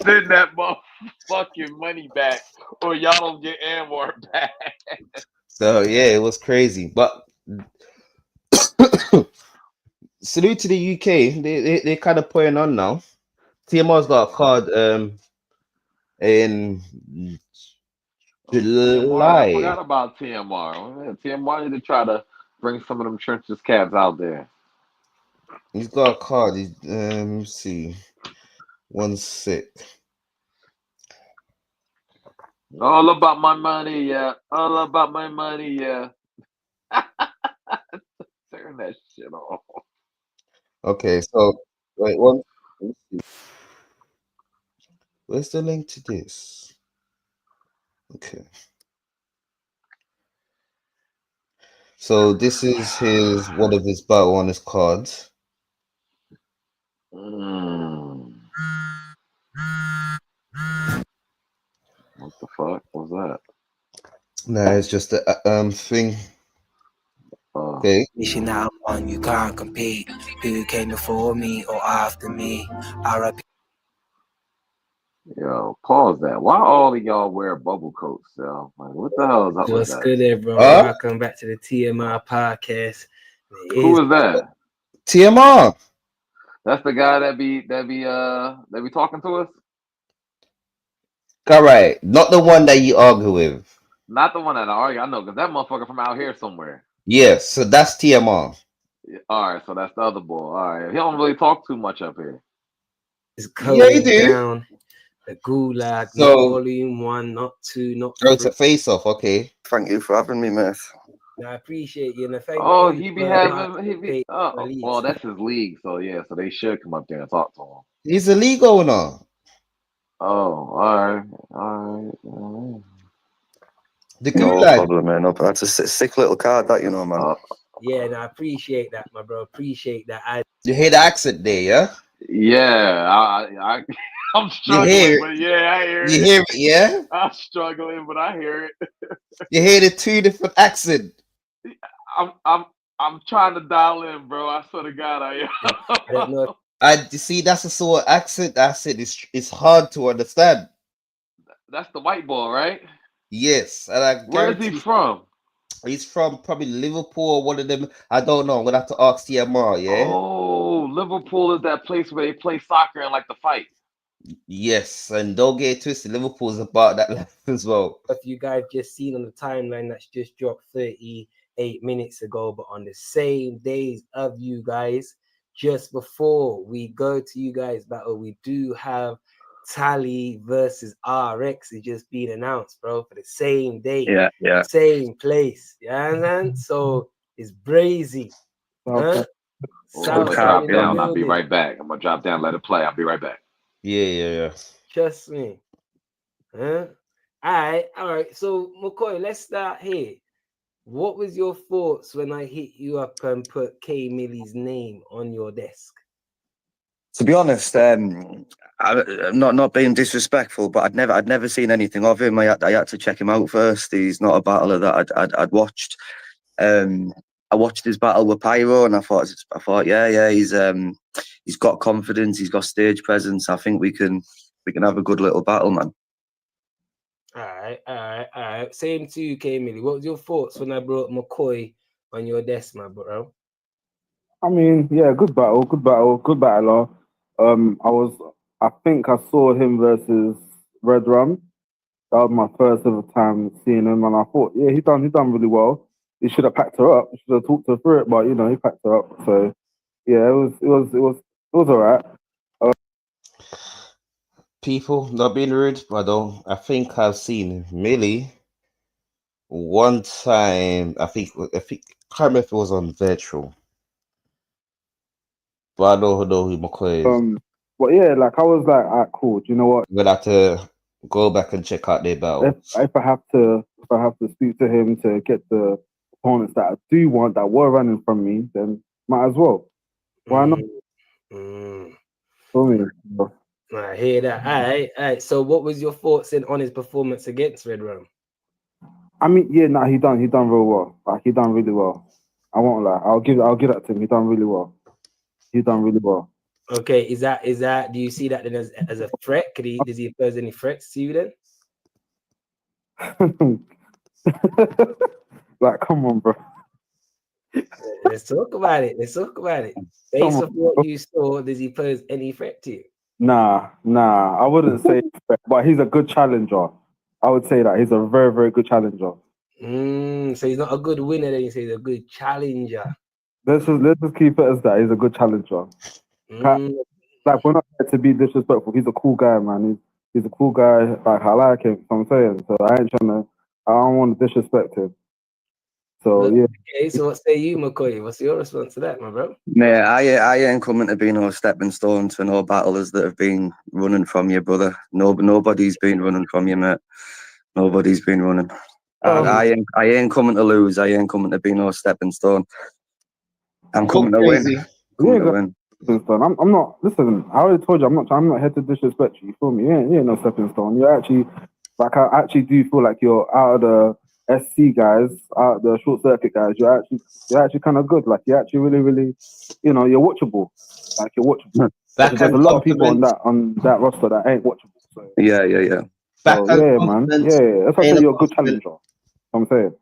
send that motherfucking money back, or y'all don't get Anwar back. So yeah, it was crazy. But salute to the UK. They kind of putting on now. TMR's got a card in TMR, I July. forgot about TMR. TMR need to try to bring some of them trenches cats out there. He's got a card. He's let's see. 1 sec. All about my money, yeah. All about my money, yeah. Turn that shit off. Okay, so wait, one. Let's see. Where's the link to this? Okay. So this is his one of his battle on his cards. What the fuck was that? Nah, it's just a thing. Okay. Wishing that I'm on, you can't compete. Who came before me or after me? RIP. Yo, pause that. Why all of y'all wear bubble coats, yo? Like, what the hell is up with What's that? good, everyone? Welcome back to the TMI podcast. Who is that? TMR. That's the guy that be talking to us? All right, not the one that you argue with. Not the one that I argue. I know, because that motherfucker from out here somewhere. Yes, so that's TMR. All right, so that's the other boy. All right, he don't really talk too much up here. It's going do. down. The Gulag, So- not volume 1, not 2, not Oh, it's 3. a face off. Okay. Thank you for having me, mate. I appreciate you. And thank Oh, you he be for having he be. participating Oh, in my leagues. well, that's his league, so yeah, so they should come up there and talk to him. He's a league owner. Oh, all right. The No Gulag. problem, man. No, that's a sick little card, that, you know, man. Yeah, and I appreciate that, my bro. Appreciate that. You hear the accent there, yeah? Yeah, I'm struggling, hear it? but yeah, I hear You it. hear it, yeah? I'm struggling, but I hear it. You hear the two different accent. I'm trying to dial in, bro. I swear to God, I am. I don't know. You see, that's the sort of accent that's it. It's hard to understand. That's the white boy, right? Yes, and I Where is guarantee he from? he's from probably Liverpool or one of them. I don't know. I'm gonna have to ask TMR. Yeah. Oh, Liverpool is that place where they play soccer and like to fight. Yes, and don't get it twisted. Liverpool's about that life as well. If you guys just seen on the timeline that's just dropped 38 minutes ago, but on the same days of you guys, just before we go to you guys battle, we do have Tally versus RX is just being announced, bro, for the same day, Yeah. same place. You understand? So it's brazy. Huh? I'm gonna Southside drop in the down. I'll be building. right back. I'm gonna drop down. Let it play. I'll be right back. Yeah. Trust me. Huh? All right. So McCoy, let's start here. What was your thoughts when I hit you up and put K Millie's name on your desk? To be honest, I'm not being disrespectful, but I'd never seen anything of him. I had to check him out first. He's not a battler that I'd watched. I watched his battle with Pyro, and I thought, yeah, he's got confidence, he's got stage presence. I think we can have a good little battle, man. All right. Same to you, K Millie. What was your thoughts when I brought McCoy on your desk, my bro? I mean, yeah, good battler. I think I saw him versus Red Rum. That was my first ever time seeing him, and I thought, yeah, he done really well. He should have packed her up. He should have talked her through it, but you know, he packed her up. So yeah, it was alright. People, not being rude, but I think I've seen Millie one time. I think can't remember if it was on virtual, but I know who McCoy is. But yeah, like I was like, alright, cool. Do you know what? We'll have to go back and check out their battle. If I have to speak to him to get the opponents that I do want that were running from me, then might as well. Why not? For me. I hear that. All right. So, what was your thoughts on his performance against Red Rum? I mean, yeah, he done real well. Like he done really well. I won't lie. I'll give that to him. He done really well. Okay, is that? Do you see that then as a threat? Does he pose any threats to you then? Like, come on, bro. Let's talk about it. Based on what you saw, does he pose any threat to you? Nah. I wouldn't say, but he's a good challenger. I would say that he's a very, very good challenger. So he's not a good winner, then you say he's a good challenger. Let's just keep it as that. He's a good challenger. Like, we're not here to be disrespectful. He's a cool guy, man. He's a cool guy. Like, I like him. So I'm saying. So I don't want to disrespect him. So yeah. Okay, so what say you, McCoy? What's your response to that, my bro? Yeah, I ain't coming to be no stepping stone to no battlers that have been running from you, brother. Nobody's been running from you, mate. Nobody's been running. I ain't coming to lose. I ain't coming to be no stepping stone. I'm coming to win. I'm not. Listen, I already told you, I'm not here to disrespect you. You feel me? You ain't no stepping stone. You're actually, like, I actually do feel like you're out of the SC guys, out of the short circuit guys. You're actually kind of good. Like, you're actually really, really, you know, you're watchable. Like, you're watchable. There's a lot of people on that roster that ain't watchable. So. Yeah. So, yeah, man. Yeah. That's why I say you're a good challenger. I'm saying.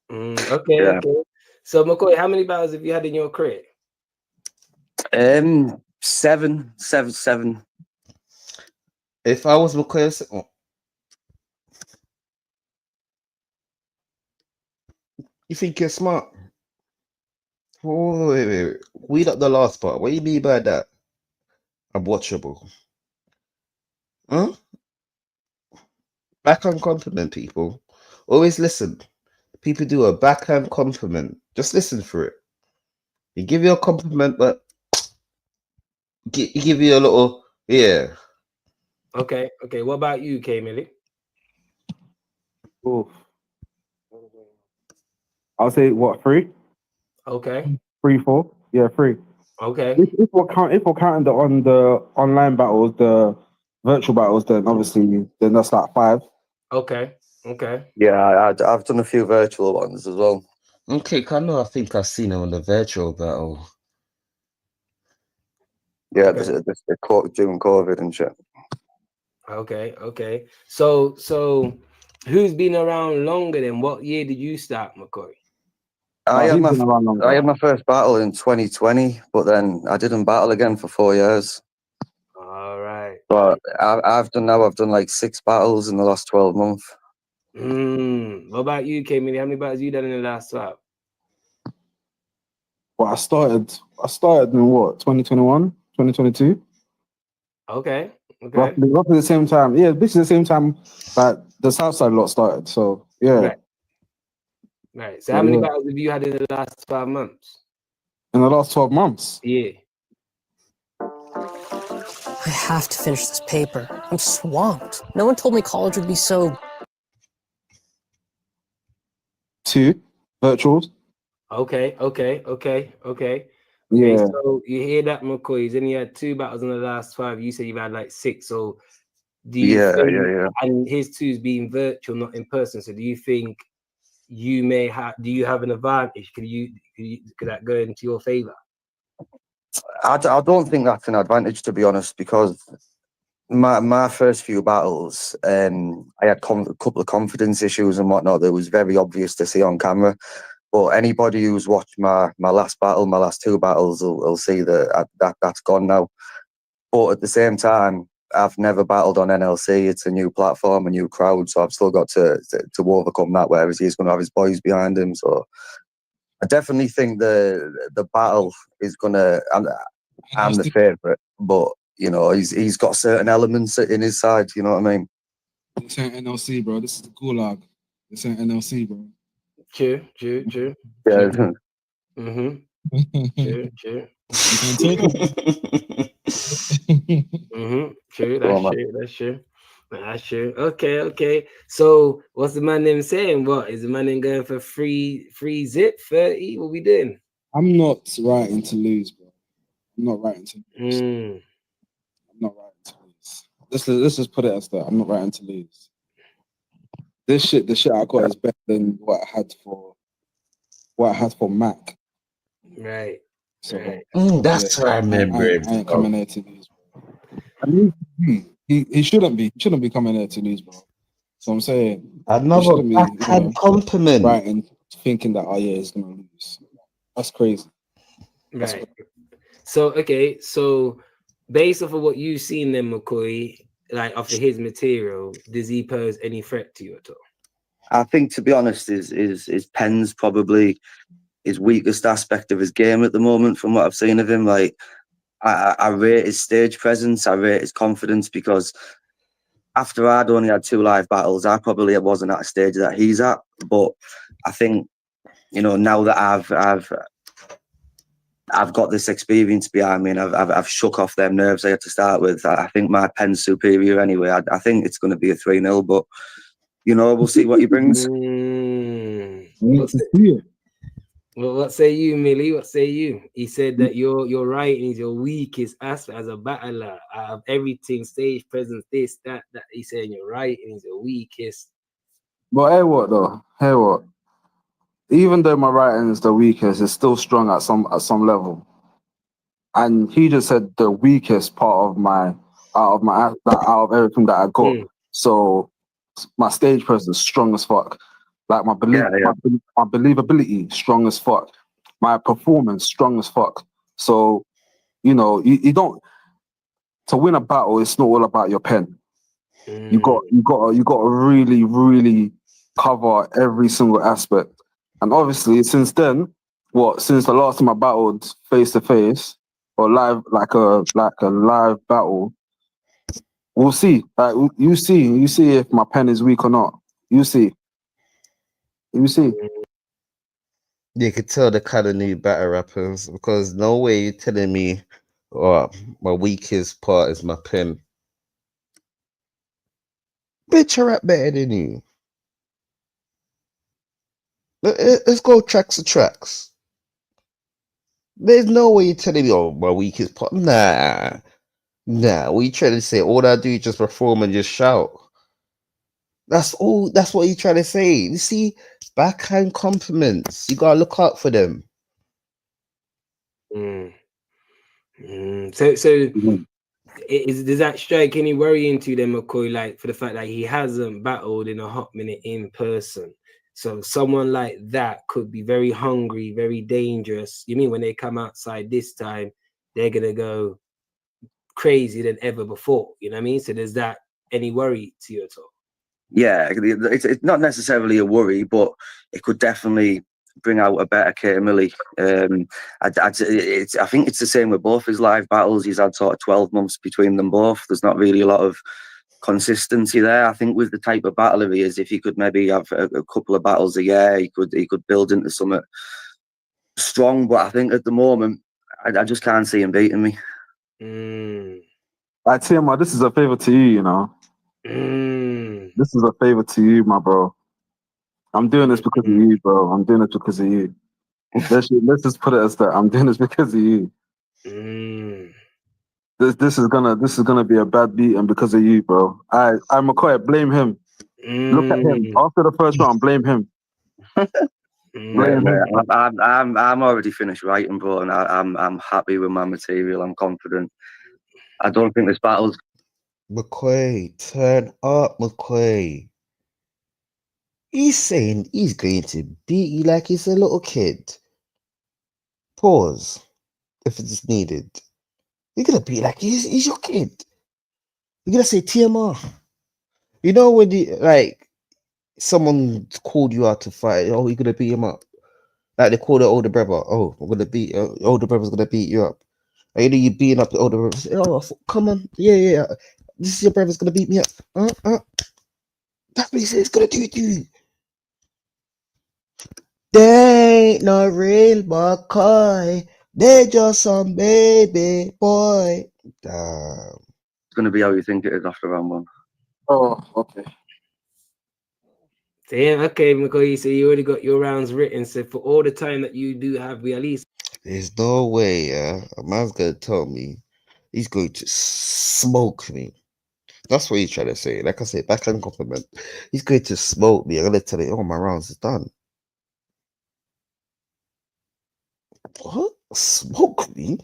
Okay. So McCoy, how many battles have you had in your career? 7. If I was McCoy, you think you're smart? Oh, wait. Weed up the last part. What do you mean by that? I'm watchable. Huh? Backhand compliment, people. Always listen. People do a backhand compliment. Just listen for it. You give you a compliment, but give you a little, yeah. Okay. What about you, K Millie? Oof. I'll say what, 3? Okay. 3, 4. Yeah, 3. Okay. If we're counting the online battles, the virtual battles, then obviously that's like 5. Okay. Yeah, I've done a few virtual ones as well. Okay, I think I've seen him on the virtual battle. Yeah, they're doing COVID and shit. Okay. So who's been around longer than what year did you start, McCoy? I had my first battle in 2020, but then I didn't battle again for 4 years. All right. But I've done like 6 battles in the last 12 months. What about you, K Millie? How many battles you done in the last 12? Well, I started in what, 2021, 2022? Okay. Okay. Roughly the same time. Yeah, basically the same time that the Southside lot started. So yeah. Right. So how many battles have you had in the last 12 months? In the last 12 months? Yeah. I have to finish this paper. I'm swamped. No one told me college would be so... 2 virtuals. Okay. Yeah. So you hear that, McCoy? He's only had 2 battles in the last 5. You said you've had like 6. So do you think, and his 2's being virtual, not in person. So do you think you may have? Do you have an advantage? Could that go into your favor? I don't think that's an advantage, to be honest, because my first few battles, I had a couple of confidence issues and whatnot that was very obvious to see on camera. But anybody who's watched my last battle, my last 2 battles, will see that that's gone now. But at the same time, I've never battled on NLC. It's a new platform, a new crowd, so I've still got to overcome that. Whereas he's going to have his boys behind him, so I definitely think the battle is going to. I'm the favourite, but you know he's got certain elements in his side. You know what I mean? This ain't NLC, bro. This is the gulag. This ain't NLC, bro. True. Yeah. True. True. That's true. Okay. So what's the man name saying? What is the man name going for? Free zip 30? What we doing? I'm not writing to lose, bro. I'm not writing to lose. I'm not writing to lose. Let's just put it as that. I'm not writing to lose. The shit I got is better than what I had for Mac. Right. So that's what I remember. I ain't coming there to lose, bro. I mean, he shouldn't be. He shouldn't be coming there to lose, bro. So I'm saying another backhand compliment. Right, and thinking that he's gonna lose. That's crazy. Right. So based off of what you've seen then, McCoy, like off of his material, does he pose any threat to you at all? I think, to be honest, his pen's probably his weakest aspect of his game at the moment. From what I've seen of him, like I rate his stage presence, I rate his confidence, because after I'd only had 2 live battles, I probably wasn't at a stage that he's at. But I think, you know, now that I've got this experience behind me and I've shook off them nerves I had to start with, I think my pen's superior anyway. I think it's going to be a 3-0, but you know, we'll see what he brings. What say you, Millie? What say you? He said that your writing is your weakest aspect as a battler. Out of everything, stage presence, this, that. He's saying your writing is your weakest. But hey, what though? Hey, what? Even though my writing is the weakest, it's still strong at some level. And he just said the weakest part of out of everything that I got. So my stage presence strong as fuck. Like my believability strong as fuck. My performance strong as fuck. So, you know, you don't, to win a battle, it's not all about your pen. You got to really, really cover every single aspect. And obviously, since then, since the last time I battled face to face or live, like a live battle, we'll see. Like you see if my pen is weak or not. You see. You could tell the kind of new battle rappers, because no way you're telling me, my weakest part is my pen. Bitch, I rap better than you. Let's go tracks to tracks. There's no way you're telling me, my weakest part. Nah. What you trying to say? All I do is just perform and just shout. That's all. That's what you're trying to say. You see, backhand compliments. You gotta look out for them. So does that strike any worry into them, McCoy? Like, for the fact that he hasn't battled in a hot minute in person. So someone like that could be very hungry, very dangerous. You mean when they come outside this time, they're gonna go crazy than ever before? You know what I mean? So does that any worry to you at all? Yeah, it's not necessarily a worry, but it could definitely bring out a better Kate Millie. I think it's the same with both his live battles. He's had sort of 12 months between them both. There's not really a lot of consistency there. I think with the type of battler he is, if he could maybe have a couple of battles a year, he could build into something strong. But I think at the moment, I just can't see him beating me. Like TMR, this is a favor to you, you know. This is a favor to you, my bro. I'm doing this because of you, bro. I'm doing it because of you. Let's just put it as that. I'm doing this because of you. This is gonna be a bad beating because of you, bro. I'm McCoy. Blame him. Look at him. After the first round, blame him. Blame him. I'm already finished writing, bro, and I'm happy with my material. I'm confident. I don't think this battle's. McCoy, turn up, McCoy. He's saying he's going to beat you like he's a little kid. Pause, if it's needed. You're gonna be like he's your kid. You're gonna say TMR. You know when someone called you out to fight, oh, you're gonna beat him up. Like they call the older brother, oh, I'm gonna beat older brother's gonna beat you up. And you know you beating up the older brother. Say, oh, come on, yeah. This is your brother's gonna beat me up. That's what he says he's gonna do to you. They ain't no real McCoy. They just some baby boy. Damn. It's gonna be how you think it is after round one. Oh, okay. Damn, okay, McCoy. So you already got your rounds written. So for all the time that you do have, we at least. There's no way, a man's gonna tell me he's going to smoke me. That's what he's trying to say. Like I said, backhand compliment. He's going to smoke me. I'm gonna tell him, oh, my rounds is done. What? Smoke me?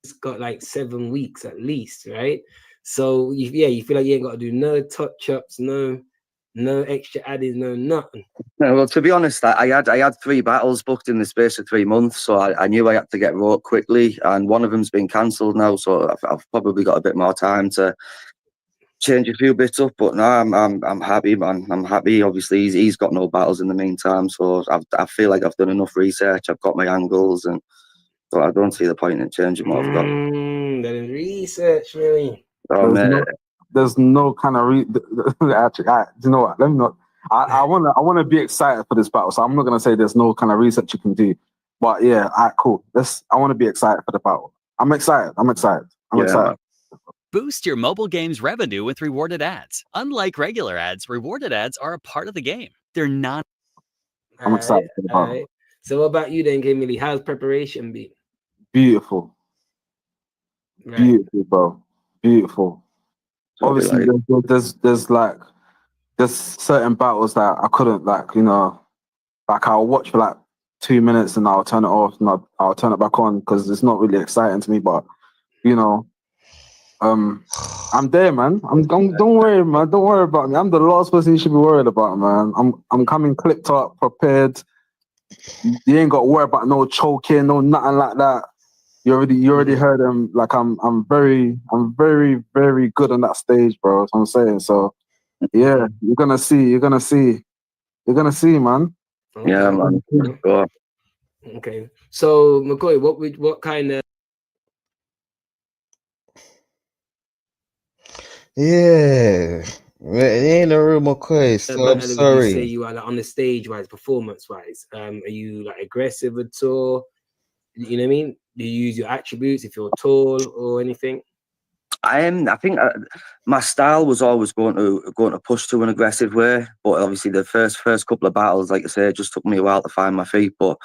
It's got like 7 weeks at least, right? So you feel like you ain't got to do no touch ups, no extra added, no nothing. No, well, to be honest, I had 3 battles booked in the space of 3 months, so I knew I had to get wrote quickly, and one of them's been cancelled now, so I've probably got a bit more time to change a few bits up. But no, I'm happy, man. I'm happy. Obviously, he's got no battles in the meantime, so I feel like I've done enough research. I've got my angles, and so I don't see the point in changing what I've got. That is research, really. There's no kind of actually. You know what? Let me not. I want to be excited for this battle, so I'm not gonna say there's no kind of research you can do. But yeah, cool. I want to be excited for the battle. I'm excited. I'm excited. Boost your mobile game's revenue with rewarded ads. Unlike regular ads, rewarded ads are a part of the game. They're not. I'm excited for the battle. Right. So what about you then, Kimberly? How's preparation been? Beautiful. Right. Beautiful, bro. Beautiful. Obviously, there's certain battles that I couldn't I'll watch for like 2 minutes and I'll turn it off and I'll turn it back on because it's not really exciting to me. But I'm there, man. Don't worry, man. Don't worry about me. I'm the last person you should be worried about, man. I'm coming clipped up, prepared. You ain't got to worry about no choking, no nothing like that. You already heard him. Like I'm very, very good on that stage, bro. That's what I'm saying. So yeah, you're gonna see, man. Okay. Yeah, man. Sure. Okay. So McCoy, what kind of? Yeah, it ain't a real McCoy. So I'm sorry. Would you say you are like, on the stage wise, performance wise? Are you like aggressive at all? You know what I mean? Do you use your attributes if you're tall or anything? I think my style was always going to push to an aggressive way, but obviously the first couple of battles, like I say, it just took me a while to find my feet. But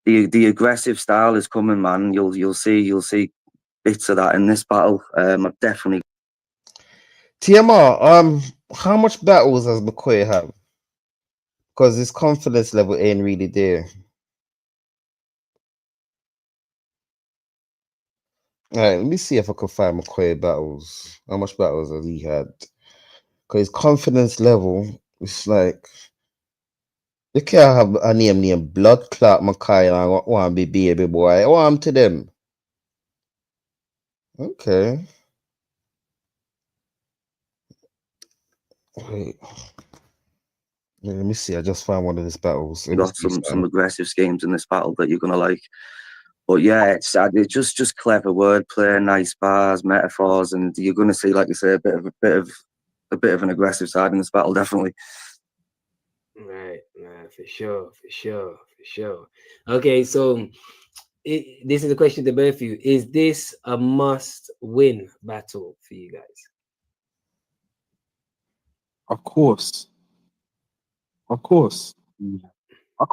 the aggressive style is coming, man. You'll see bits of that in this battle. I've definitely. TMR, how much battles does McCoy have? Because his confidence level ain't really there. All right, let me see if I can find McCoy battles. How much battles has he had? Because his confidence level is like, you can't have a name blood clot McCoy and I want to be baby boy. I want to them. Okay. Wait. Let me see. I just found one of these battles. You got some aggressive schemes in this battle that you're gonna like. But yeah, it's just clever wordplay, nice bars, metaphors, and you're gonna see, like you say, a bit of an aggressive side in this battle, definitely. Right, for sure. Okay, so this is a question to both of you. Is this a must-win battle for you guys? Of course. I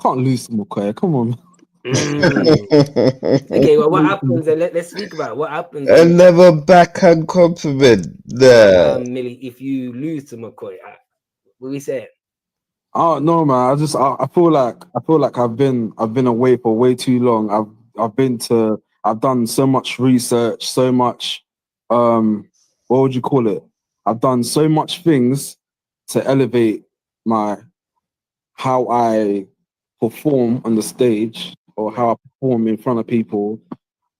can't lose to McCoy. Come on. Okay, well, what happens? Let's speak about what happens. Another backhand compliment there. Millie, if you lose to McCoy, what we say? Oh no, man! I feel like I've been away for way too long. I've done so much research, so much what would you call it? I've done so much things to elevate how I perform on the stage or how I perform in front of people,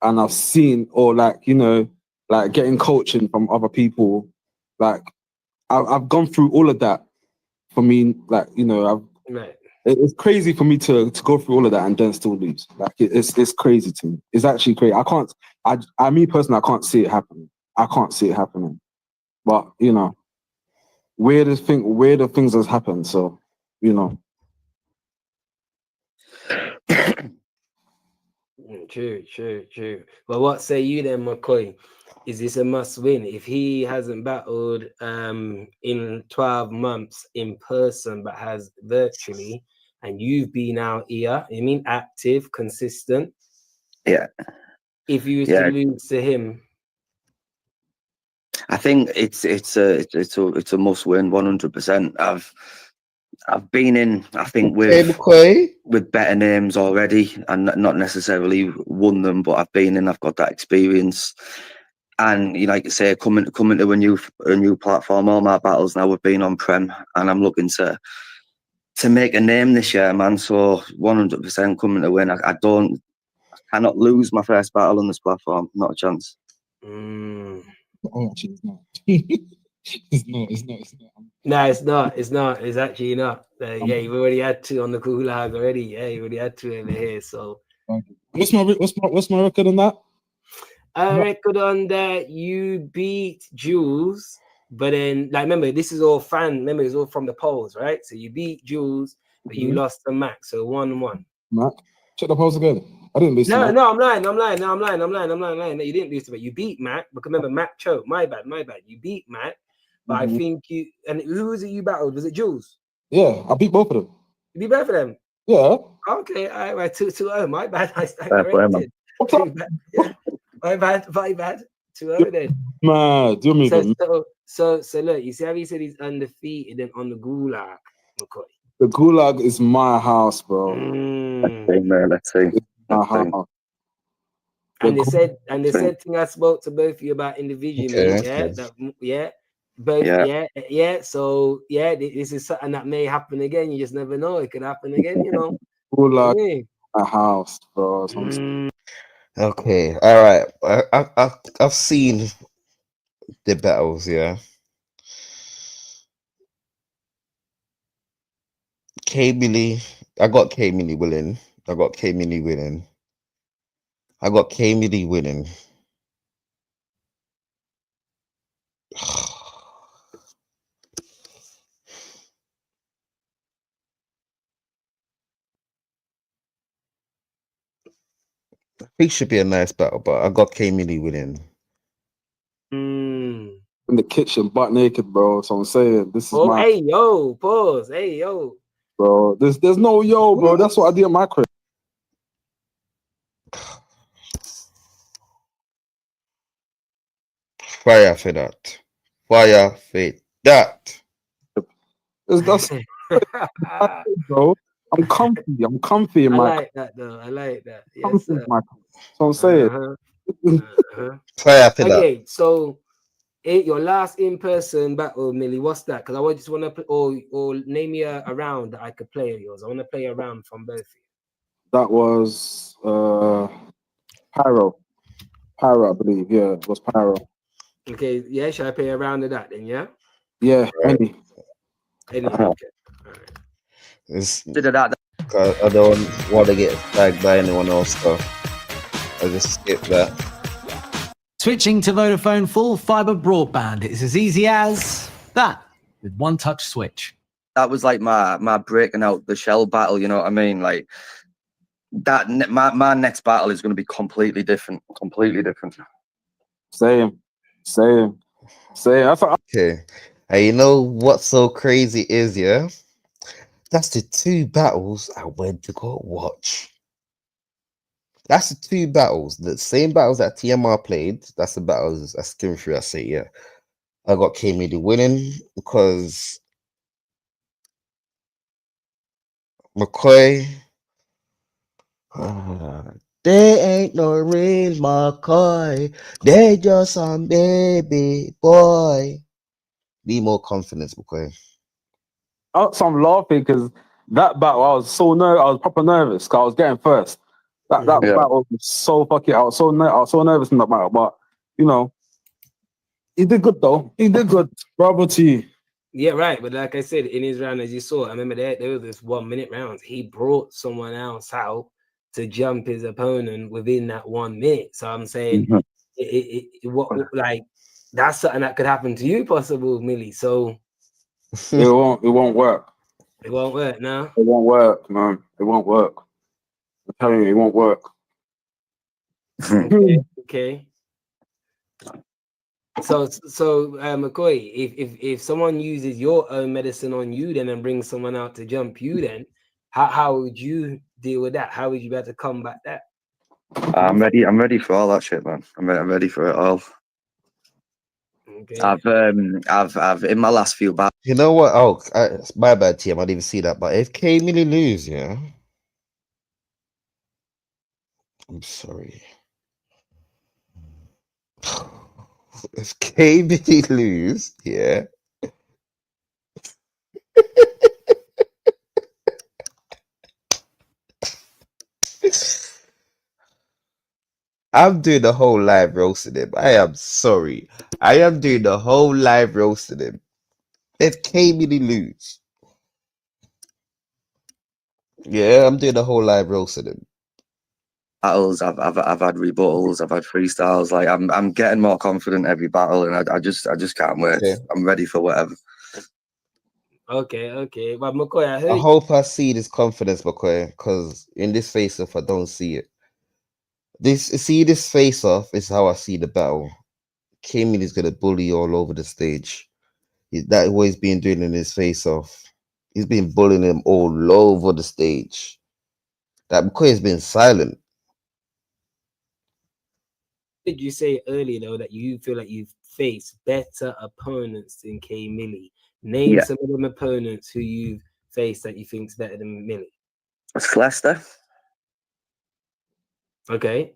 and I've seen like getting coaching from other people. Like I've gone through all of that. For me, it's crazy for me to go through all of that and then still lose. Like it's crazy to me. It's actually crazy. Me personally, I can't see it happening. But weirder things has happened. So True. But what say you then, McCoy? Is this a must win? If he hasn't battled in 12 months in person, but has virtually, and you've been out here, I mean, active, consistent. Yeah. If you was to lose to him, I think it's a must win, 100%. I've been in, I think, with better names already, and not necessarily won them, but I've been in. I've got that experience. And like you say, coming to a new platform, all my battles now have been on Prem, and I'm looking to make a name this year, man. So 100% coming to win. I cannot lose my first battle on this platform. Not a chance. Oh, actually, it's not. It's not. No, it's not. It's actually not. Yeah, you've already had two on the Gulag already. Yeah, you already had two over here. So what's my record on that? Record on that, you beat Jules, but then remember, this is all remember, it's all from the polls, right? So you beat Jules, but you lost to Mac, so 1-1. Mac, check the polls again. I didn't lose to Mac. No, I'm lying. No, you didn't lose to Mac. You beat Mac, because remember, Mac choked. My bad. You beat Mac, but I think and who was it you battled? Was it Jules? Yeah, I beat both of them. You beat both of them? Yeah. Okay, all right, 2-0. My bad. I corrected. My bad. 2-0 then. Man, do me so look, you see how he said he's undefeated and on the Gulag, McCoy? The Gulag is my house, bro. Let's see. And they said thing I spoke to both of you about individually, So this is something that may happen again. You just never know. It could happen again, Gulag, my house, bro. Okay, all right. I've seen the battles, yeah. K-Millie, I got K-Millie winning. I got K-Millie winning. I think it should be a nice battle, but I got K-Millie winning. In the kitchen, butt naked, bro. So I'm saying this is my. Hey yo, pause. Hey yo, bro. There's no yo, bro. That's what I did in my crib. Fire for that. That's bro. I'm comfy in my. I like that though. I like that. Yes, sir. So I'm saying. Fire for that. Okay, so your last in-person battle, Millie, what's that? Because I just want to or name me a round that I could play of yours. I want to play a round from both of you. That was Pyro, I believe. Yeah, it was Pyro. Okay, yeah, should I play a round of that then? Yeah. Yeah, any. Okay. All right. It's, Consider that. I don't want to get tagged by anyone else, so I just skip that. Switching to Vodafone full fiber broadband is as easy as that with one touch switch. That was like my breaking out the shell battle. You know what I mean? Like that. My next battle is going to be completely different. Completely different. Same. That's what Okay. And you know what's so crazy is, yeah? That's the 2 battles I went to go watch. That's the 2 battles, the same battles that TMR played. That's the battles I skimmed through. I say, yeah. I got K-Midi winning because McCoy. They ain't no real McCoy. They just some baby boy. Be more confidence, McCoy. so I'm laughing because that battle I was proper nervous because I was getting first. That battle was so fucking. I was so nervous in that battle, but you know, he did good though. He did good. Bravo to you. Yeah, right. But like I said, in his round, as you saw, I remember there was this 1 minute rounds. He brought someone else out to jump his opponent within that 1 minute. So I'm saying, like that's something that could happen to you, possible, Millie. So it won't work. It won't work, no. It won't work, man. It won't work. I'm telling you, it won't work. Okay. So McCoy, if someone uses your own medicine on you then and brings someone out to jump you, then how would you deal with that? How would you be able to combat that? I'm ready for all that shit, man. I'm ready for it all. Okay. I've in my last few battles. You know what? Oh, it's my bad, TM. I didn't even see that. But if K-Midi lose, yeah. I'm sorry. If K-Midi lose, yeah. I'm doing the whole live roasting him. I am sorry. I am doing the whole live roasting him. If K-Midi lose. Yeah, I'm doing the whole live roasting him. Battles, I've had rebuttals, I've had freestyles. Like I'm getting more confident every battle, and I just can't wait. Okay. I'm ready for whatever. Okay. But McCoy, I hope I see this confidence, McCoy, because in this face-off, I don't see it. This face-off is how I see the battle. K-Midi is gonna bully all over the stage. That's what he's been doing in his face-off. He's been bullying him all over the stage. That McCoy has been silent. Did you say earlier though that you feel like you've faced better opponents than K-Millie? Name some of them opponents who you've faced that you think's better than Millie. It's Leicester. Okay.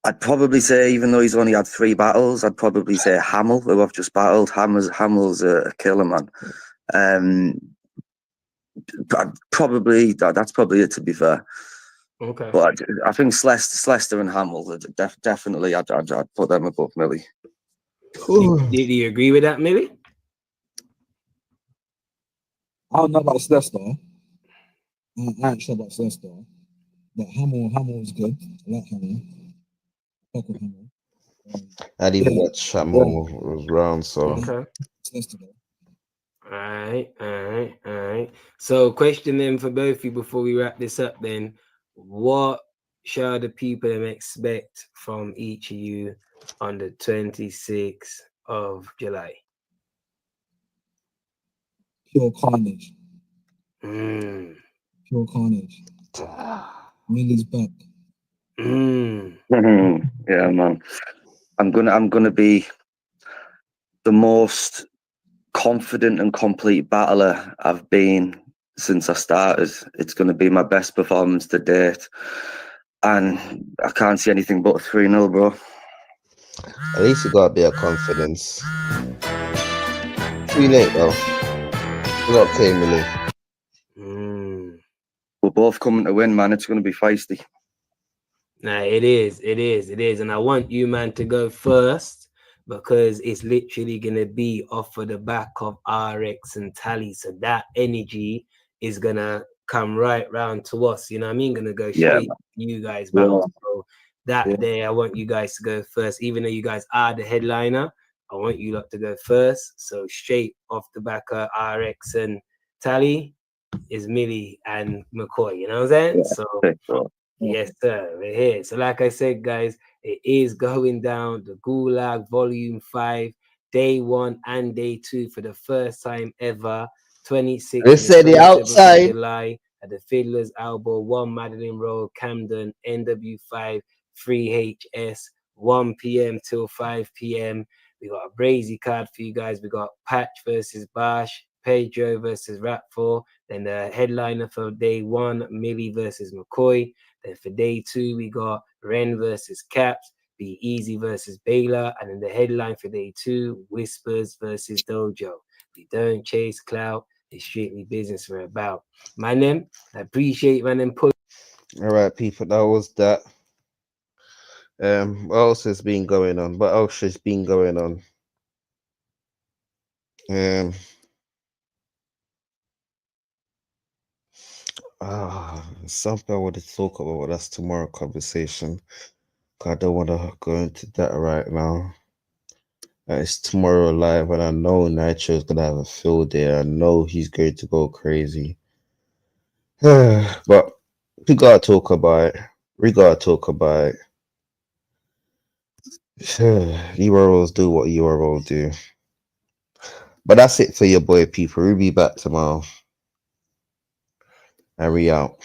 I'd probably say, even though he's only had 3 battles, I'd probably say Hamill, who I've just battled. Hamill's a killer, man. That's probably it, to be fair. Okay. But I think Leicester and Hamill, definitely, I'd put them above Millie. Do you agree with that, Millie? I don't know about Leicester. I ain't sure about Leicester. But Hamill is good. I like Hamill. Fuck with Hamill. I didn't even watch Hamill was round, so. Okay. All right. So, question then for both of you before we wrap this up. Then, what shall the people expect from each of you on the 26th of July? Pure carnage. Pure carnage. Millie's back. Yeah, man. I'm gonna be the most confident and complete battler I've been since I started. It's gonna be my best performance to date, and I can't see anything but 3-0, bro. At least you got a bit of confidence. Too late though. You got K-Millie. We're both coming to win, man. It's gonna be feisty. Nah, it is, and I want you, man, to go first because it's literally gonna be off of the back of RX and Tally. So that energy is gonna come right round to us. You know what I mean? Gonna go Yeah, straight to you guys battle. So that day, I want you guys to go first, even though you guys are the headliner. I want you lot to go first. So straight off the back of RX and Tally is Millie and McCoy. You know what I'm saying? So yes, sir. We're here. So like I said, guys, it is going down the Gulag Volume 5, Day 1 and Day 2 for the first time ever. 26th They and said the 27th of outside. July at the Fiddler's Elbow, 1 Madeline Road, Camden, NW5, 3HS, 1 p.m. till 5 p.m. We got a brazy card for you guys. We got Patch versus Bash, Pedro versus Rap4. Then the headliner for Day 1, Millie versus McCoy. Then for Day 2, we got Ren versus Caps, Be Easy versus Baylor. And then the headline for Day 2, Whispers versus Dojo. We don't chase clout. It's strictly business we're about. My name, I appreciate my name. All right, people, that was that. What else has been going on? What else has been going on? Something I want to talk about. That's tomorrow conversation. I don't want to go into that right now. It's tomorrow live, and I know Nitro's gonna have a field day. I know he's going to go crazy. But we gotta talk about it. We gotta talk about it. URLs do what URL do. But that's it for your boy, people. We'll be back tomorrow. And we out.